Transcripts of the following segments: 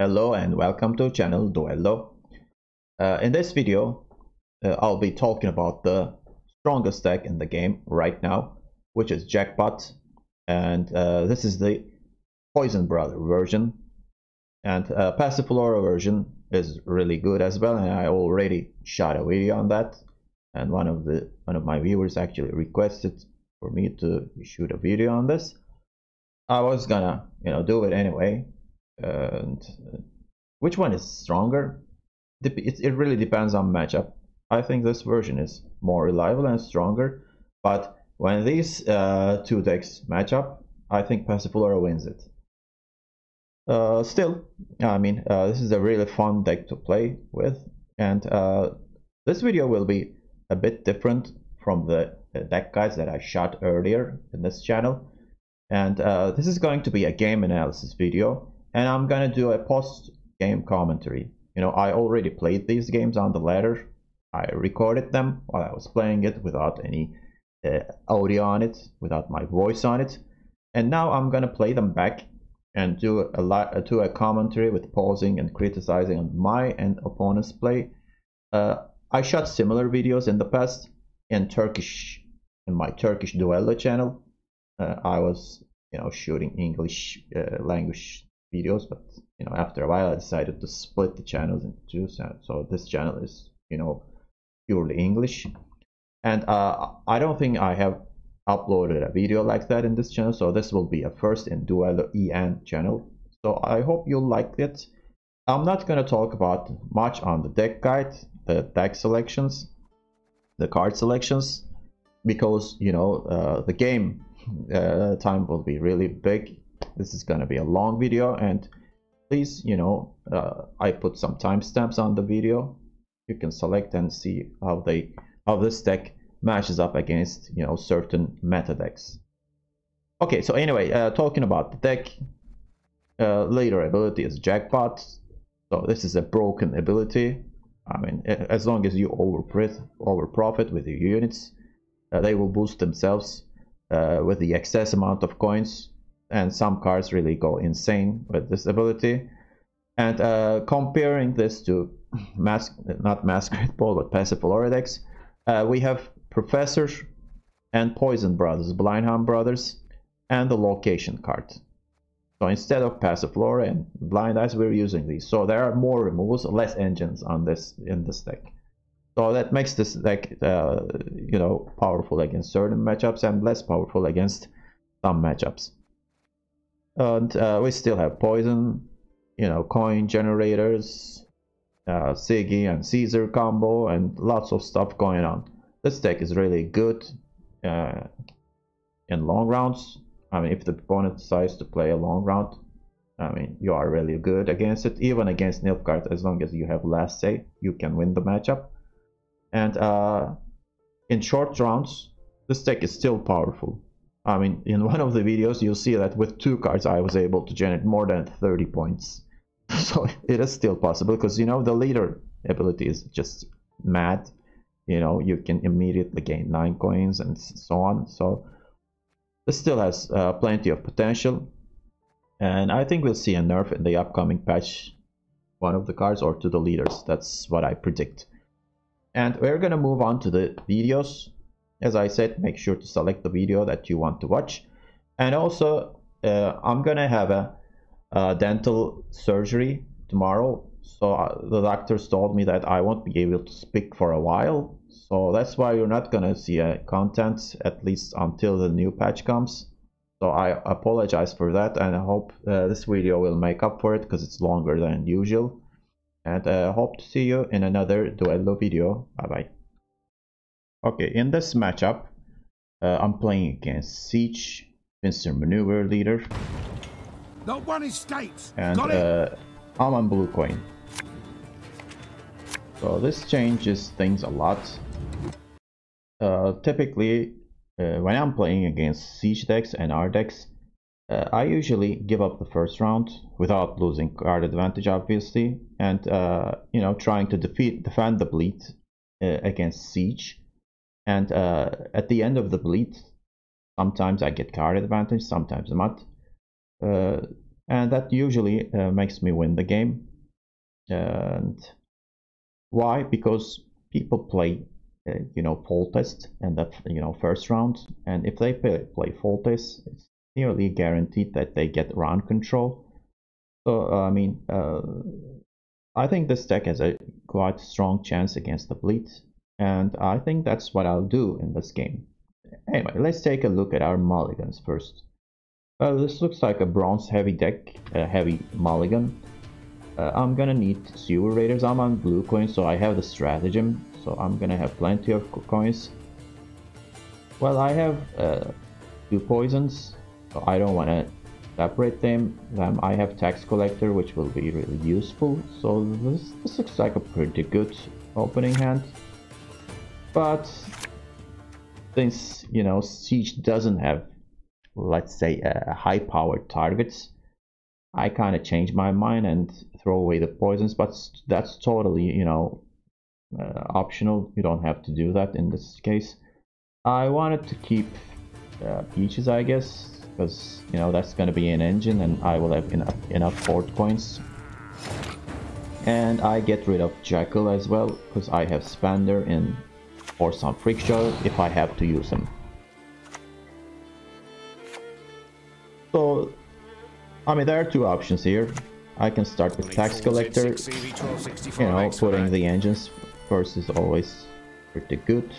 Hello and welcome to channel Duello. In this video, I'll be talking about the strongest deck in the game right now, which is Jackpot, and this is the Poison Brother version, and Passiflora version is really good as well, and I already shot a video on that, and one of my viewers actually requested for me to shoot a video on this. I was gonna do it anyway. And which one is stronger? It really depends on matchup. I think this version is more reliable and stronger, but when these two decks match up, I think Passiflora wins it. Still, I mean, this is a really fun deck to play with, and this video will be a bit different from the deck guides that I shot earlier in this channel, and this is going to be a game analysis video, and I'm gonna do a post-game commentary. I already played these games on the ladder. I recorded them while I was playing it without any audio on it, without my voice on it, and now I'm gonna play them back and do a commentary with pausing and criticizing on my and opponent's play. I shot similar videos in the past in my Turkish Duello channel. I was shooting English language videos, but after a while I decided to split the channels into two, so this channel is purely English, and I don't think I have uploaded a video like that in this channel, so this will be a first in Duello EN channel, so I hope you'll like it. I'm not going to talk about much on the deck guide, the deck selections, the card selections, because the game time will be really big. This is going to be a long video, and please I put some timestamps on the video. You can select and see how this deck matches up against certain meta decks. Okay, so anyway, talking about the deck, later ability is Jackpot. So this is a broken ability. I mean, as long as you overprofit with your units, they will boost themselves with the excess amount of coins, and some cards really go insane with this ability. And comparing this to not Masquerade Ball but Passiflora decks, we have Professor and Poison Brothers, Blindham Brothers, and the Location card. So instead of Passiflora and Blind Eyes, we're using these. So there are more removals, less engines in this deck. So that makes this deck powerful against certain matchups and less powerful against some matchups. And we still have Poison, coin generators, Siggy and Caesar combo, and lots of stuff going on. This deck is really good in long rounds. I mean, if the opponent decides to play a long round, I mean, you are really good against it. Even against Nilfgaard, as long as you have last say, you can win the matchup. And in short rounds, this deck is still powerful. I mean, in one of the videos, you'll see that with 2 cards, I was able to generate more than 30 points. So it is still possible, because the leader ability is just mad. You can immediately gain 9 coins and so on. So this still has plenty of potential, and I think we'll see a nerf in the upcoming patch, one of the cards, or to the leaders. That's what I predict. And we're gonna move on to the videos. As I said, make sure to select the video that you want to watch. And also I'm gonna have a dental surgery tomorrow, so the doctors told me that I won't be able to speak for a while, so that's why you're not gonna see content at least until the new patch comes. So I apologize for that, and I hope this video will make up for it, because it's longer than usual. And hope to see you in another Duello video. Bye bye. Okay, in this matchup I'm playing against Siege, Mr. Maneuver Leader. Not one escapes. And I'm on blue coin. So this changes things a lot. Typically, when I'm playing against Siege decks and R decks, I usually give up the first round without losing card advantage, obviously, and trying to defend the bleed against Siege. And at the end of the bleed, sometimes I get card advantage, sometimes not. and that usually makes me win the game. And why? Because people play full test and that first round, and if they play full test, it's nearly guaranteed that they get round control. So I think this deck has a quite strong chance against the bleed, and I think that's what I'll do in this game. Anyway, let's take a look at our mulligans first. This looks like a bronze heavy deck, a heavy mulligan. I'm gonna need sewer raiders. I'm on blue coins, so I have the stratagem, so I'm gonna have plenty of coins. Well, I have 2 poisons, so I don't want to separate them. I have tax collector, which will be really useful, so this looks like a pretty good opening hand. But since Siege doesn't have, let's say, high powered targets, I kind of change my mind and throw away the poisons, but that's totally optional. You don't have to do that in this case. I wanted to keep peaches, I guess, because that's going to be an engine and I will have enough fort coins. And I get rid of Jackal as well, because I have Spander in or some freak show if I have to use him. So there are 2 options here. I can start with tax collector. Putting the engines first is always pretty good,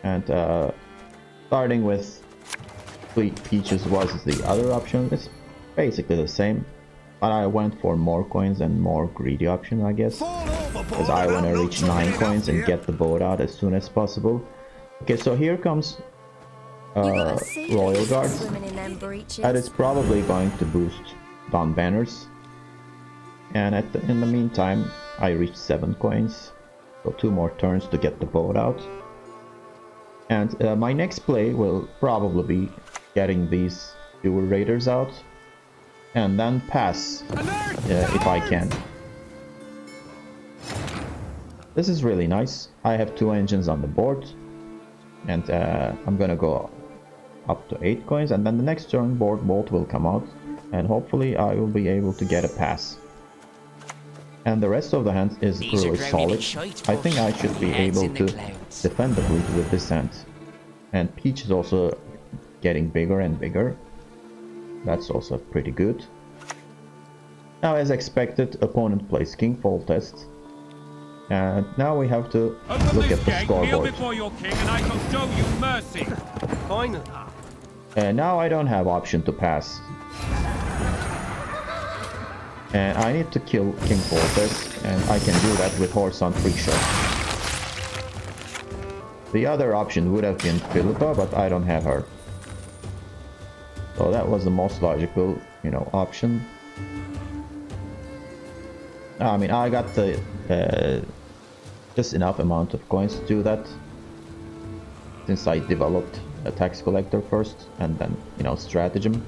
and starting with peaches was the other option. It's basically the same, but I went for more coins and more greedy option, I guess, because I want to reach 9 coins and get the boat out as soon as possible. Okay, so here comes Royal Guards. That is probably going to boost Dawn Banners. And in the meantime, I reached 7 coins. So 2 more turns to get the boat out. And my next play will probably be getting these sewer raiders out. And then pass if I can. This is really nice. I have 2 engines on the board. And I'm gonna go up to 8 coins. And then the next turn board will come out. And hopefully I will be able to get a pass. And the rest of the hand is really solid. I think I should be able to defend the bleed with this hand. And Peach is also getting bigger and bigger. That's also pretty good. Now, as expected, opponent plays King full test. And now we have to look at the scoreboard. And now I don't have option to pass. And I need to kill King Fortress, and I can do that with Horse on Free Shot. The other option would have been Philippa, but I don't have her. So that was the most logical, option. I got the just enough amount of coins to do that, since I developed a tax collector first, and then, stratagem.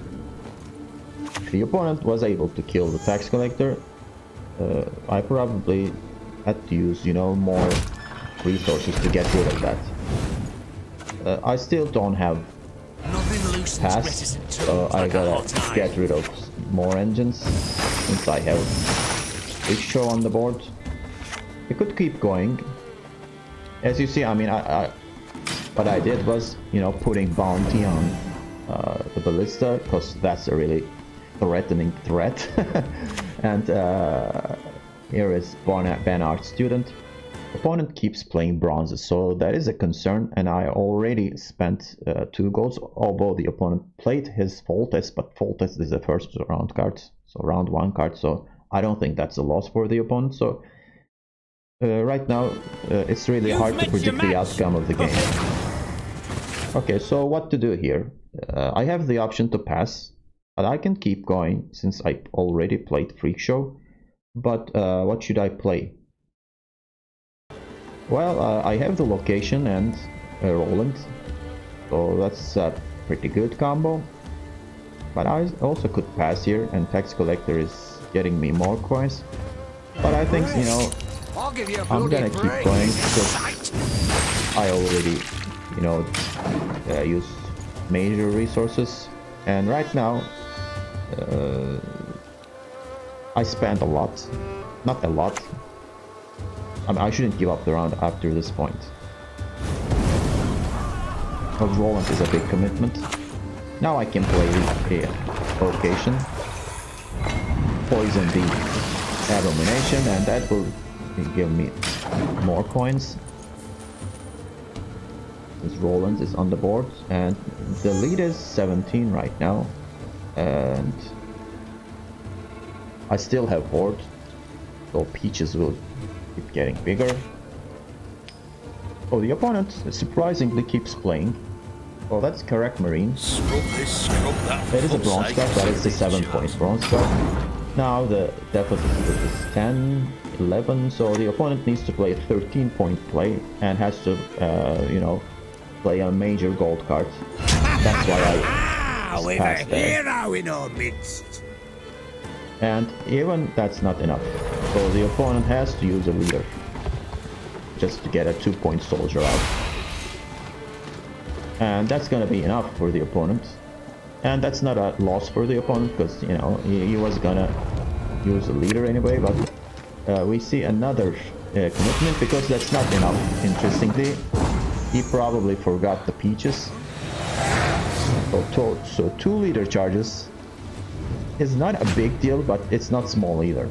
The opponent was able to kill the tax collector. I probably had to use, more resources to get rid of that. I still don't have pass, so I gotta get rid of more engines, since I have Big Show on the board. I could keep going. As you see, what I did was, putting bounty on the ballista, because that's a really threatening threat. And here is Bernard Student. Opponent keeps playing bronzes, so that is a concern, and I already spent 2 golds, although the opponent played his full test, but full test is a first round card, so round 1 card, so I don't think that's a loss for the opponent. So right now it's really hard to predict the outcome of the game. Okay, so what to do here? I have the option to pass, but I can keep going since I already played Freak Show. But what should I play? Well, I have the location and Roland, so that's a pretty good combo. But I also could pass here, and Tax Collector is getting me more coins. But I think, I'm gonna keep going because I already, use major resources. And right now, I spent a lot. Not a lot. I mean, I shouldn't give up the round after this point. But Roland is a big commitment. Now I can play the location. Poison the abomination, and that will give me more coins. Since Roland is on the board, and the lead is 17 right now. And I still have board, so Peaches will keep getting bigger. Oh, the opponent surprisingly keeps playing. Oh, that's correct, Marine. It is a bronze card, but it's a 7-point bronze card. Now the deficit is 10, 11, so the opponent needs to play a 13-point play and has to, you know, play a major gold card. That's why I passed there. In our midst. And even that's not enough, so the opponent has to use a leader just to get a 2-point soldier out. And that's gonna be enough for the opponent. And that's not a loss for the opponent, because, you know, he was gonna use a leader anyway, but we see another commitment, because that's not enough. Interestingly, he probably forgot the Peaches. So 2 leader charges is not a big deal, but it's not small either.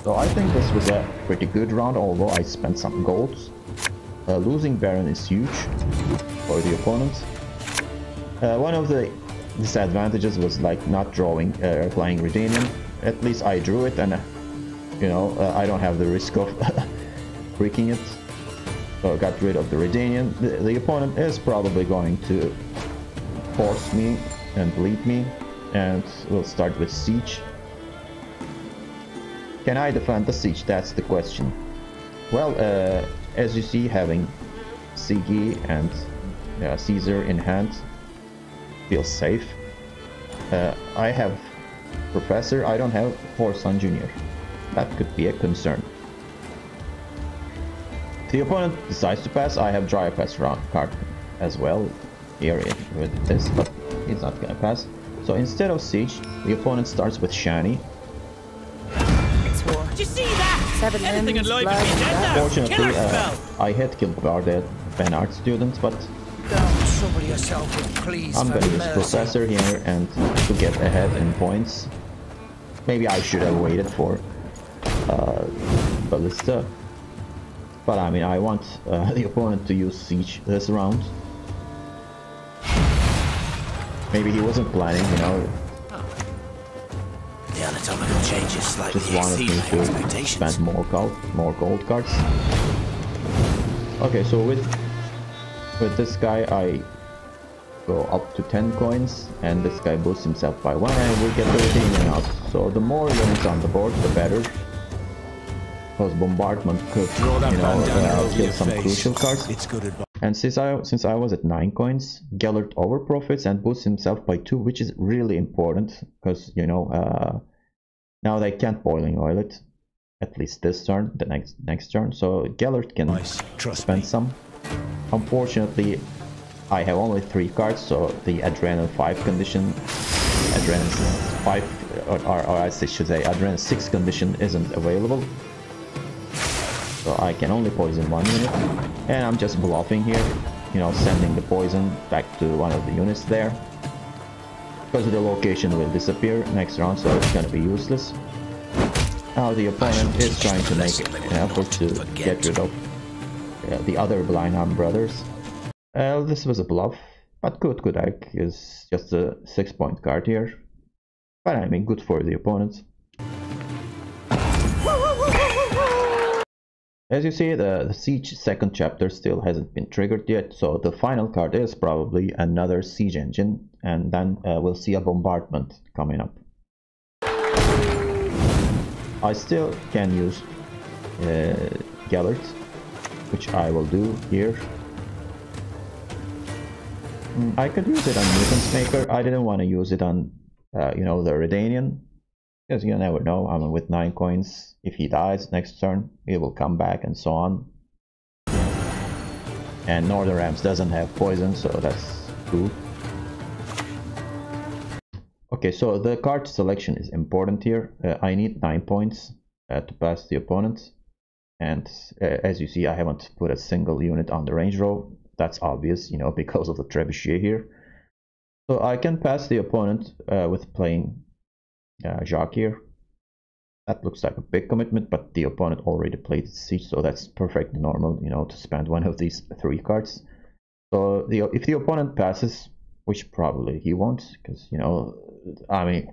So I think this was a pretty good round, although I spent some golds. Losing Baron is huge for the opponent. One of the disadvantages was like not drawing, playing Redrame. At least I drew it, and you know, I don't have the risk of breaking it. So I got rid of the Redrame. The opponent is probably going to force me and bleed me, and we'll start with Siege. Can I defend the Siege? That's the question. Well, as you see, having Sigi and Caesar in hand feels safe. I have Professor, I don't have Horson Jr. That could be a concern. If the opponent decides to pass, I have Dry Pass round card as well here with this, but he's not gonna pass. So instead of Siege, the opponent starts with Shani. It's war. Did you see that? 7 Anything limbs, alive blood, is dead now. Fortunately, Killer spell. I had killed guarded fan art students, but Don't trouble yourself with please. I'm gonna use Professor here and to get ahead in points. Maybe I should have waited for Ballista. But I mean, I want the opponent to use Siege this round. Maybe he wasn't planning, you know. The anatomical changes slightly Just wanted me to spend more gold cards. Okay, so with this guy I go up to 10 coins, and this guy boosts himself by 1, and we get the Redeeming out. So the more units on the board, the better. Because bombardment could, you know, kill some crucial cards. It's good advice. And since I was at 9 coins, Gellert over profits and boosts himself by 2, which is really important, because, you know, now they can't boiling oil it, at least this turn, the next turn. So Gellert can spend some. Unfortunately, I have only 3 cards, so the Adrenaline 5 condition, Adrenaline 5, or I should say Adrenaline 6 condition isn't available. So I can only poison 1 unit, and I'm just bluffing here, you know, sending the poison back to one of the units there. Because the location will disappear next round, so it's gonna be useless. Now the opponent is trying to make an effort to get rid of the other Blind Arm brothers. This was a bluff, but good egg is just a 6-point card here. But I mean, good for the opponent. As you see, the Siege second chapter still hasn't been triggered yet, so the final card is probably another Siege engine, and then we'll see a bombardment coming up. I still can use Gellert, which I will do here. I could use it on Mutant's Maker. I didn't want to use it on, you know, the Redanian, because you never know. I mean, with 9 coins, if he dies next turn, he will come back and so on. And Northern Rams doesn't have poison, so that's cool. Okay, so the card selection is important here. I need 9 points to pass the opponent. And as you see, I haven't put a single unit on the range row. That's obvious, you know, because of the trebuchet here. So I can pass the opponent with playing Jacques here. That looks like a big commitment, but the opponent already played Siege, so that's perfectly normal, you know, to spend one of these 3 cards. So if the opponent passes, which probably he won't, because, you know, I mean,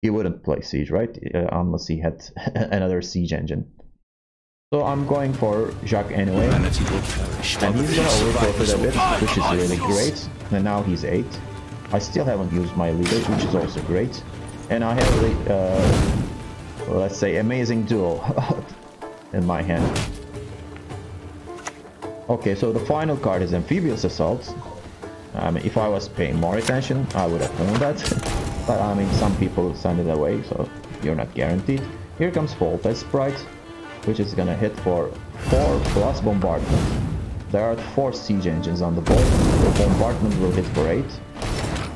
he wouldn't play Siege, right? Unless he had another Siege engine. So I'm going for Jacques anyway, and he's gonna overcoat it a bit, which is really great. And now he's 8. I still haven't used my leader, which is also great. And I have the, let's say, amazing duel in my hand. Okay, so the final card is Amphibious Assault. If I was paying more attention, I would have known that. But I mean, some people send it away, so you're not guaranteed. Here comes Volta Sprite, which is gonna hit for 4 plus bombardment. There are 4 siege engines on the board. The bombardment will hit for 8.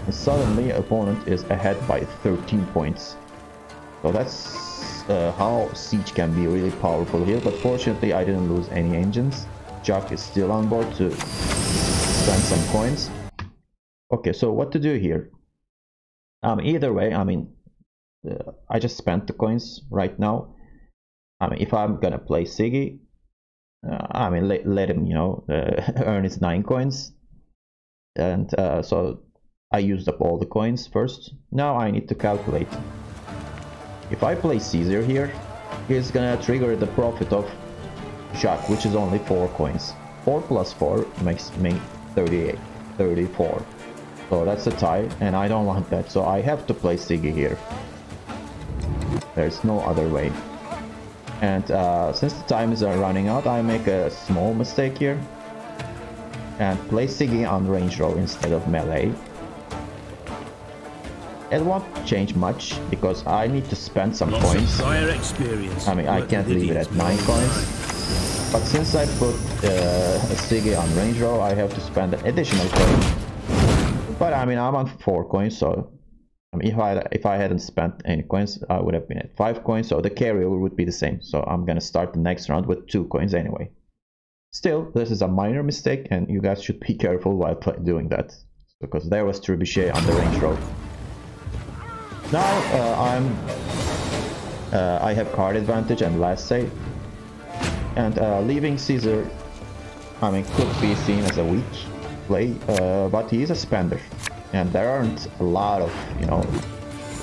And suddenly, opponent is ahead by 13 points. So that's how siege can be really powerful here. But fortunately, I didn't lose any engines. Jacques is still on board to spend some coins. Okay, so what to do here? Either way, I mean, I just spent the coins right now. I mean, if I'm gonna play Siggy, I mean, let him, you know, earn his 9 coins. And so I used up all the coins first. Now I need to calculate. If I play Caesar here, he's gonna trigger the profit of Jacques, which is only 4 coins. 4 plus 4 makes me 38, 34. So that's a tie, and I don't want that, so I have to play Siggy here. There's no other way. And since the time is running out, I make a small mistake here and play Siggy on range row instead of melee. It won't change much because I need to spend some coins. I mean, I can't leave it at 9 coins. But since I put Siggy on range row, I have to spend an additional coin. But I mean, I'm on 4 coins, so I mean, if I hadn't spent any coins, I would have been at 5 coins, so the carryover would be the same. So I'm gonna start the next round with 2 coins anyway. Still, this is a minor mistake, and you guys should be careful while doing that, because there was trebuchet on the range row. Now I have card advantage and last save, and leaving Caesar, I mean, could be seen as a weak play, but he is a spender. And there aren't a lot of, you know,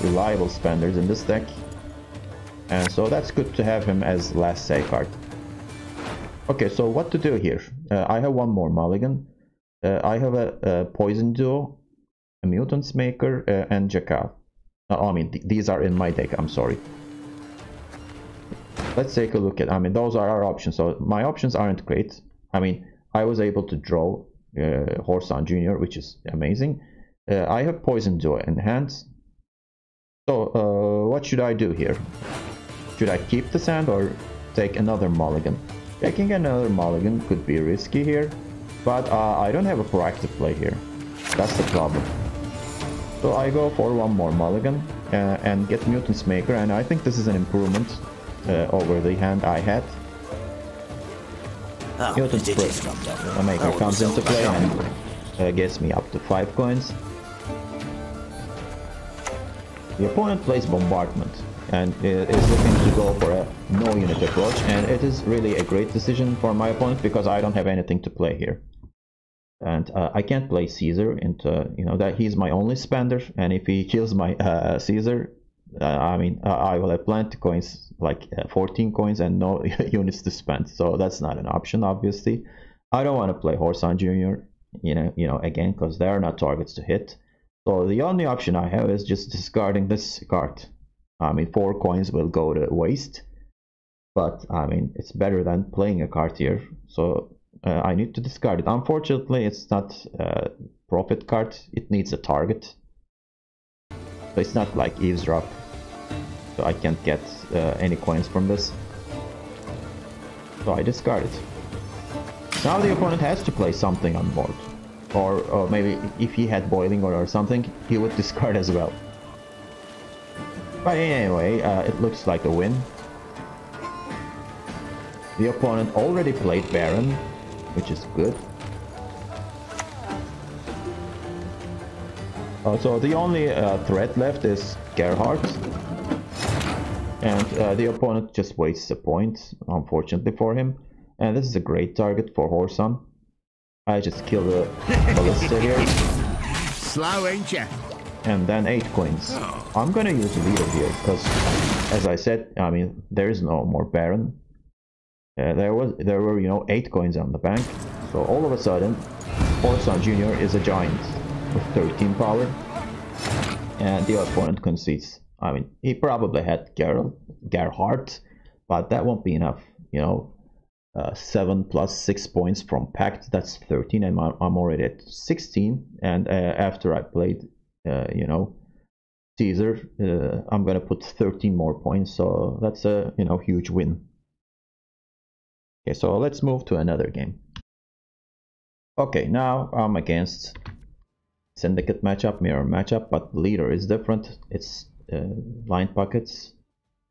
reliable spenders in this deck. And so that's good to have him as last say card. Okay, so what to do here? I have one more mulligan. I have a Poison Duo, a Mutants Maker, and Jackal. I mean, these are in my deck, I'm sorry. Let's take a look at, I mean, those are our options. So my options aren't great. I mean, I was able to draw Horsan Jr., which is amazing. I have Poison Duo in hand. So what should I do here? Should I keep the sand or take another mulligan? Taking another mulligan could be risky here, but I don't have a proactive play here. That's the problem. So I go for one more mulligan and get Mutants Maker, and I think this is an improvement over the hand I had. Oh, Mutants Maker comes into play and gets me up to 5 coins. The opponent plays Bombardment and is looking to go for a no-unit approach, and it is really a great decision for my opponent because I don't have anything to play here. And I can't play Caesar into, you know, that he's my only spender, and if he kills my Caesar, I mean, I will have plenty coins, like 14 coins and no units to spend, so that's not an option, obviously. I don't want to play Horsan Jr., you know, again, because there are not targets to hit. So the only option I have is just discarding this card. I mean, 4 coins will go to waste, but I mean, it's better than playing a card here, so I need to discard it. Unfortunately, it's not a profit card, it needs a target. So it's not like Eavesdrop, so I can't get any coins from this. So I discard it. Now the opponent has to play something on board. Or maybe if he had Boiling or something, he would discard as well. But anyway, it looks like a win. The opponent already played Baron, which is good. So the only threat left is Gerhardt. And the opponent just wastes a point, unfortunately for him. And this is a great target for Horsan. I just kill the ballista here. Slow, ain't ya? And then 8 coins. I'm gonna use a leader here, because, as I said, I mean, there is no more Baron. There were, you know, 8 coins on the bank. So all of a sudden, Horsan Jr. is a giant with 13 power. And the opponent concedes. I mean, he probably had Gerhardt, but that won't be enough, you know. 7 plus 6 points from Pact, that's 13, and I'm already at 16. And after I played, you know, Caesar, I'm gonna put 13 more points, so that's a, you know, huge win. Okay, so let's move to another game. Okay, now I'm against Syndicate matchup, mirror matchup, but the leader is different. It's Line Pockets.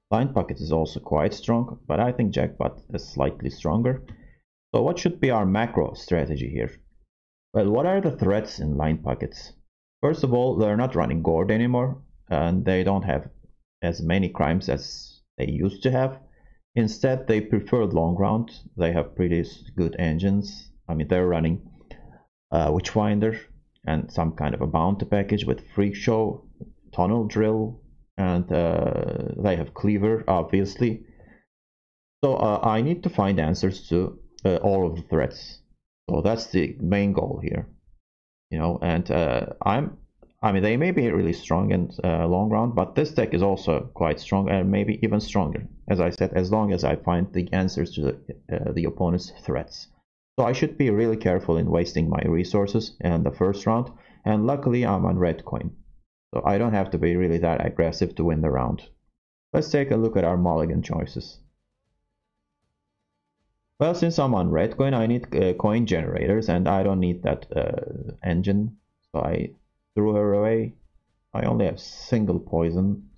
Line Pockets is also quite strong, but I think Jackpot is slightly stronger. So what should be our macro strategy here? Well, what are the threats in Line Pockets? First of all, they're not running Gord anymore, and they don't have as many crimes as they used to have. Instead, they prefer long round. They have pretty good engines. I mean, they're running Witchfinder and some kind of a bounty package with Freak Show, Tunnel Drill, and they have Cleaver, obviously. So I need to find answers to all of the threats. So that's the main goal here, you know. And I mean, they may be really strong in long round, but this deck is also quite strong and maybe even stronger. As I said, as long as I find the answers to the opponent's threats. So I should be really careful in wasting my resources in the first round. And luckily, I'm on red coin, so I don't have to be really that aggressive to win the round. Let's take a look at our mulligan choices. Well, since I'm on red coin, I need coin generators, and I don't need that engine, so I threw her away. I only have single poison,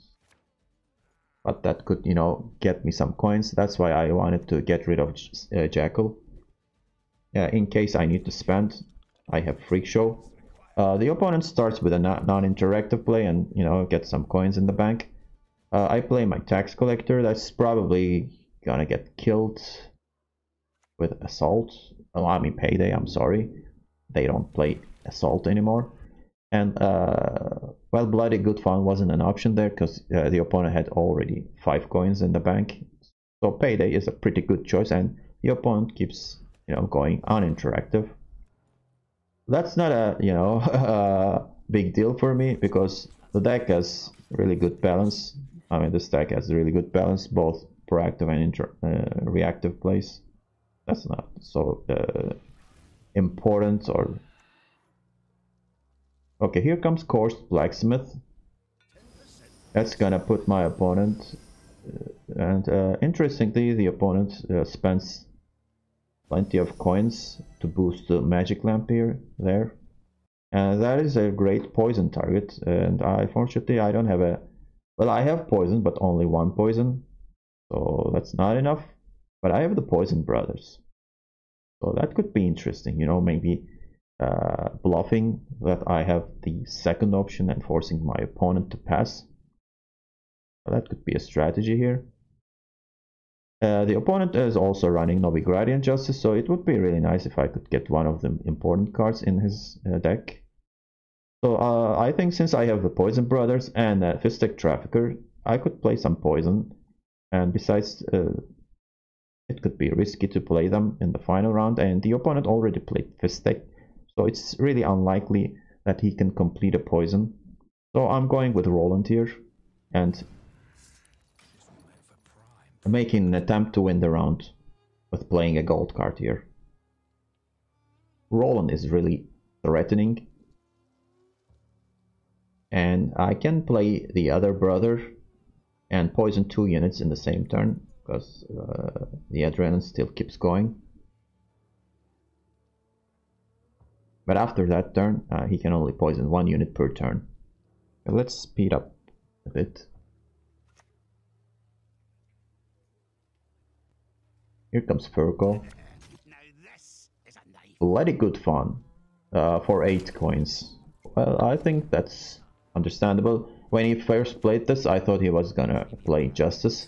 but that could, you know, get me some coins. That's why I wanted to get rid of Jackal. In case I need to spend, I have Freak Show. The opponent starts with a non-interactive play and, you know, get some coins in the bank. I play my tax collector. That's probably gonna get killed with assault. Oh, I mean payday, I'm sorry. They don't play assault anymore. And well, Bloody Good Fun wasn't an option there because the opponent had already 5 coins in the bank. So payday is a pretty good choice, and the opponent keeps, you know, going uninteractive. That's not a, you know, big deal for me because the deck has really good balance. I mean, this deck has really good balance, both proactive and reactive plays. That's not so important. Or okay, here comes Coursed Blacksmith. That's gonna put my opponent, and interestingly, the opponent spends plenty of coins to boost the magic lamp here, there. And that is a great poison target, and unfortunately I don't have a... Well, I have poison, but only 1 poison, so that's not enough. But I have the Poison Brothers, so that could be interesting, you know, maybe bluffing that I have the second option and forcing my opponent to pass. So that could be a strategy here. The opponent is also running Novigradian Justice, so it would be really nice if I could get one of the important cards in his deck. So I think since I have the Poison Brothers and Fistek Trafficker, I could play some poison. And besides, it could be risky to play them in the final round, and the opponent already played Fistek, so it's really unlikely that he can complete a poison. So I'm going with Roland here, and making an attempt to win the round with playing a gold card here. Roland is really threatening, and I can play the other brother and poison 2 units in the same turn because the adrenaline still keeps going. But after that turn, he can only poison 1 unit per turn. Let's speed up a bit. Here comes Furco. Now this is a night. Bloody good fun for 8 coins. Well, I think that's understandable. When he first played this, I thought he was gonna play Justice.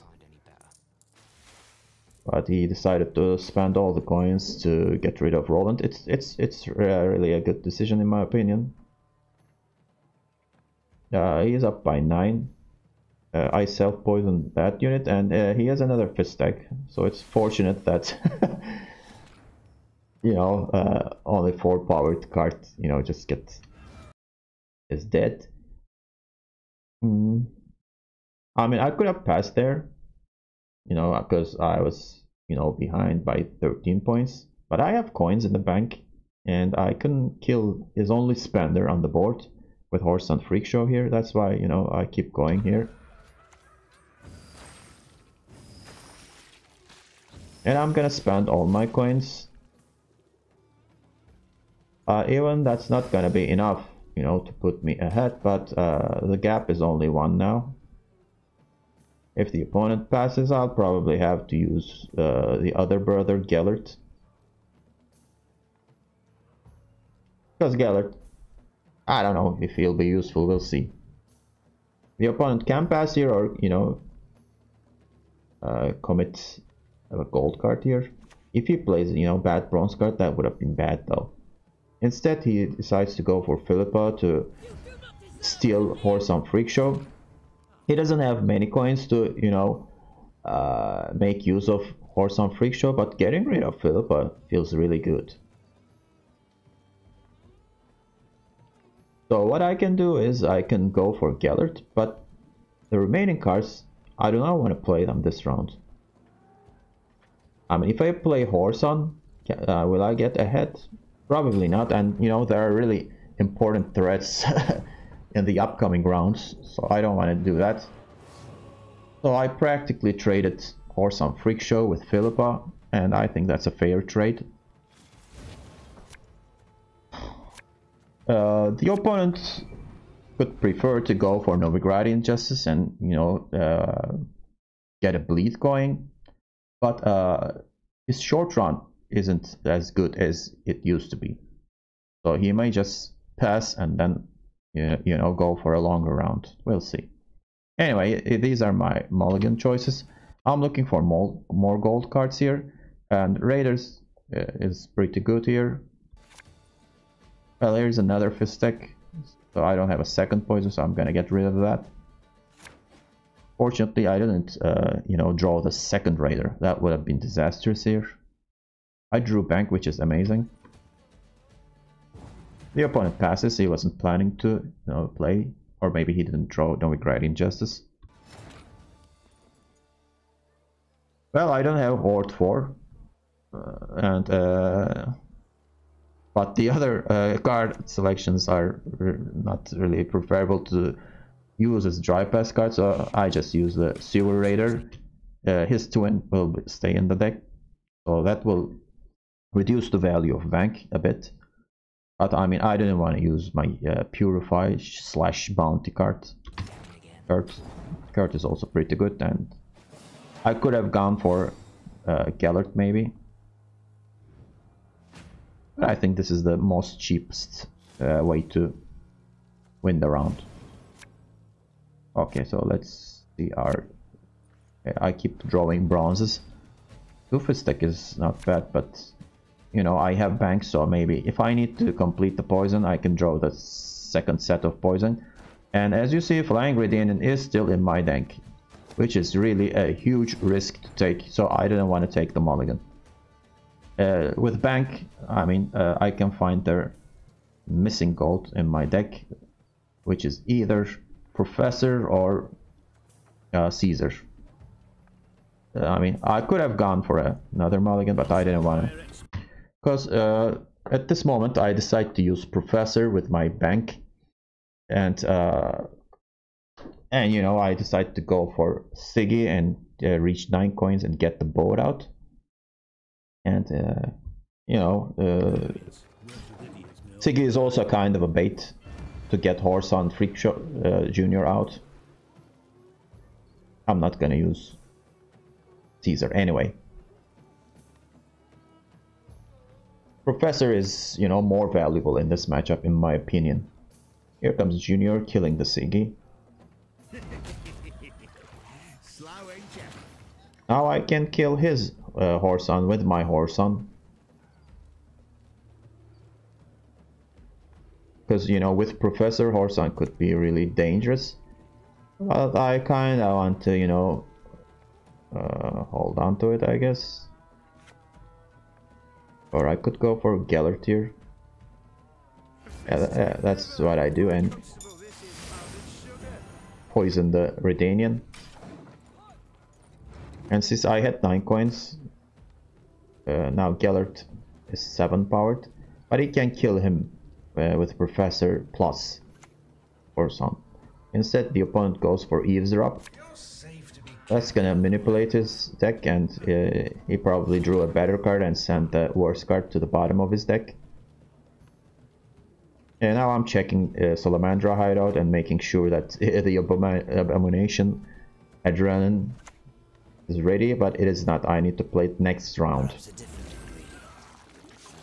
But he decided to spend all the coins to get rid of Roland. It's really a good decision in my opinion. He is up by 9. I self-poisoned that unit, and he has another fist stack, so it's fortunate that you know, only 4 powered cards, you know, just is dead. I mean, I could have passed there, you know, because I was, you know, behind by 13 points, but I have coins in the bank, and I couldn't kill his only spender on the board with Horse and Freak Show here. That's why, you know, I keep going here. And I'm gonna spend all my coins. Even that's not gonna be enough, you know, to put me ahead, but the gap is only 1 now. If the opponent passes, I'll probably have to use the other brother, Gellert. Because Gellert, I don't know if he'll be useful, we'll see. The opponent can pass here or, you know, commit a gold card here. If he plays, you know, bad bronze card, that would have been bad though. Instead, he decides to go for Philippa to steal Horse on Freak Show. He doesn't have many coins to, you know, make use of Horse on Freak Show, but getting rid of Philippa feels really good. So what I can do is I can go for Gellert, but the remaining cards, I do not want to play them this round. I mean, if I play Horse on, will I get ahead? Probably not, and you know, there are really important threats in the upcoming rounds, so I don't want to do that. So I practically traded Horse on Freak Show with Philippa, and I think that's a fair trade. The opponent could prefer to go for Novigradian Justice and, you know, get a bleed going, but his short run isn't as good as it used to be, so he may just pass and then, you know, go for a longer round. We'll see. Anyway, these are my mulligan choices. I'm looking for more gold cards here, and Raiders is pretty good here. Well, here's another fist deck, so I don't have a second poison, so I'm gonna get rid of that. Fortunately, I didn't, you know, draw the second Raider. That would have been disastrous here. I drew Bank, which is amazing. The opponent passes. He wasn't planning to, you know, play, or maybe he didn't draw Novigradian Justice. Well, I don't have Horde 4, but the other card selections are not really preferable to use as dry pass cards, so I just use the Sewer Raider. His twin will stay in the deck, so that will reduce the value of Bank a bit. But I mean, I didn't want to use my Purify / Bounty card. Card is also pretty good, and I could have gone for Gellert maybe. But I think this is the most cheapest way to win the round. Okay, so let's see our... I keep drawing bronzes. 2 fist deck is not bad, but you know, I have banks, so maybe if I need to complete the poison, I can draw the second set of poison. And as you see, Flying Radiant is still in my deck, which is really a huge risk to take, so I didn't want to take the mulligan. With Bank, I mean, I can find the missing gold in my deck, which is either Professor or Caesar. I mean, I could have gone for another mulligan, but I didn't want to. Because at this moment, I decide to use Professor with my Bank. And you know, I decide to go for Siggy and reach 9 coins and get the boat out. And, you know, Siggy is also kind of a bait to get Horse on Freak Show Junior out. I'm not gonna use Caesar anyway. Professor is, you know, more valuable in this matchup in my opinion. Here comes Junior killing the Siggy. Now I can kill his horse on with my horse on. Because, you know, with Professor, horse on could be really dangerous. But I kinda want to, you know, hold on to it, I guess. Or I could go for Gellert here. Yeah, that's what I do, and poison the Redanian. And since I had 9 coins, now Gellert is 7 powered, but he can kill him with Professor plus or some. Instead, the opponent goes for Eavesdrop. That's gonna manipulate his deck, and he probably drew a better card and sent the worst card to the bottom of his deck. And now I'm checking Salamandra hideout and making sure that the Abomination Adrenaline is ready, but it is not. I need to play it next round.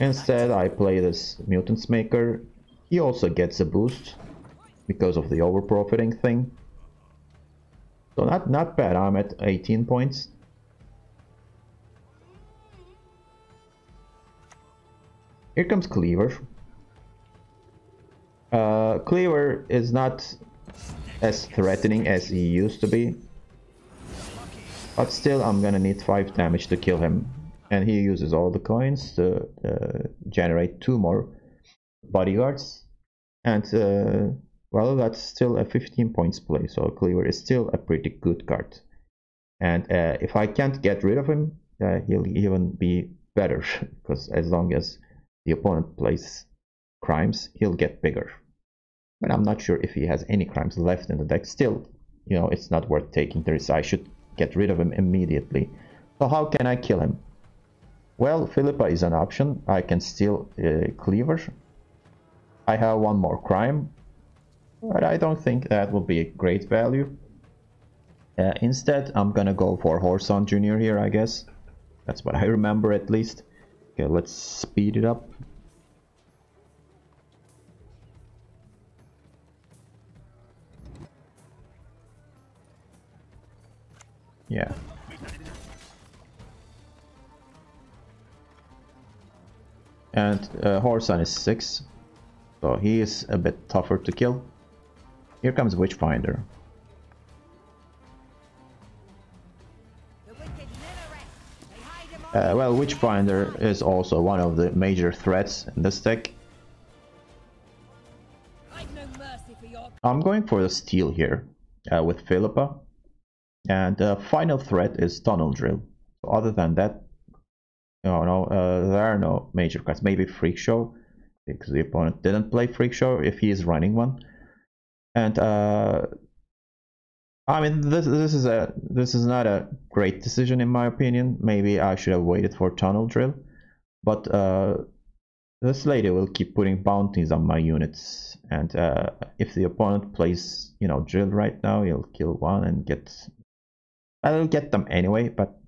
Instead, I play this Mutants Maker. He also gets a boost because of the overprofiting thing. So not bad. I'm at 18 points. Here comes Cleaver. Cleaver is not as threatening as he used to be. But still, I'm gonna need 5 damage to kill him. And he uses all the coins to generate 2 more bodyguards. And well, that's still a 15 points play, so Cleaver is still a pretty good card. And if I can't get rid of him, he'll even be better, because as long as the opponent plays crimes, he'll get bigger. But I'm not sure if he has any crimes left in the deck. Still, you know, it's not worth taking the risk. I should get rid of him immediately. So how can I kill him? Well, Philippa is an option. I can steal Cleaver. I have 1 more crime, but I don't think that will be a great value. Instead, I'm gonna go for Horson Jr. here, I guess. That's what I remember at least. Okay, let's speed it up. Yeah. And Horson is 6, so he is a bit tougher to kill. Here comes Witchfinder. Well, Witchfinder is also one of the major threats in this deck. I'm going for the steal here with Philippa. And the final threat is Tunnel Drill. So other than that, there are no major cards. Maybe Freak Show, because the opponent didn't play Freak Show if he is running one. And I mean, this is not a great decision in my opinion. Maybe I should have waited for Tunnel Drill, but this lady will keep putting bounties on my units, and if the opponent plays, you know, Drill right now, he'll kill one and I'll get them anyway. But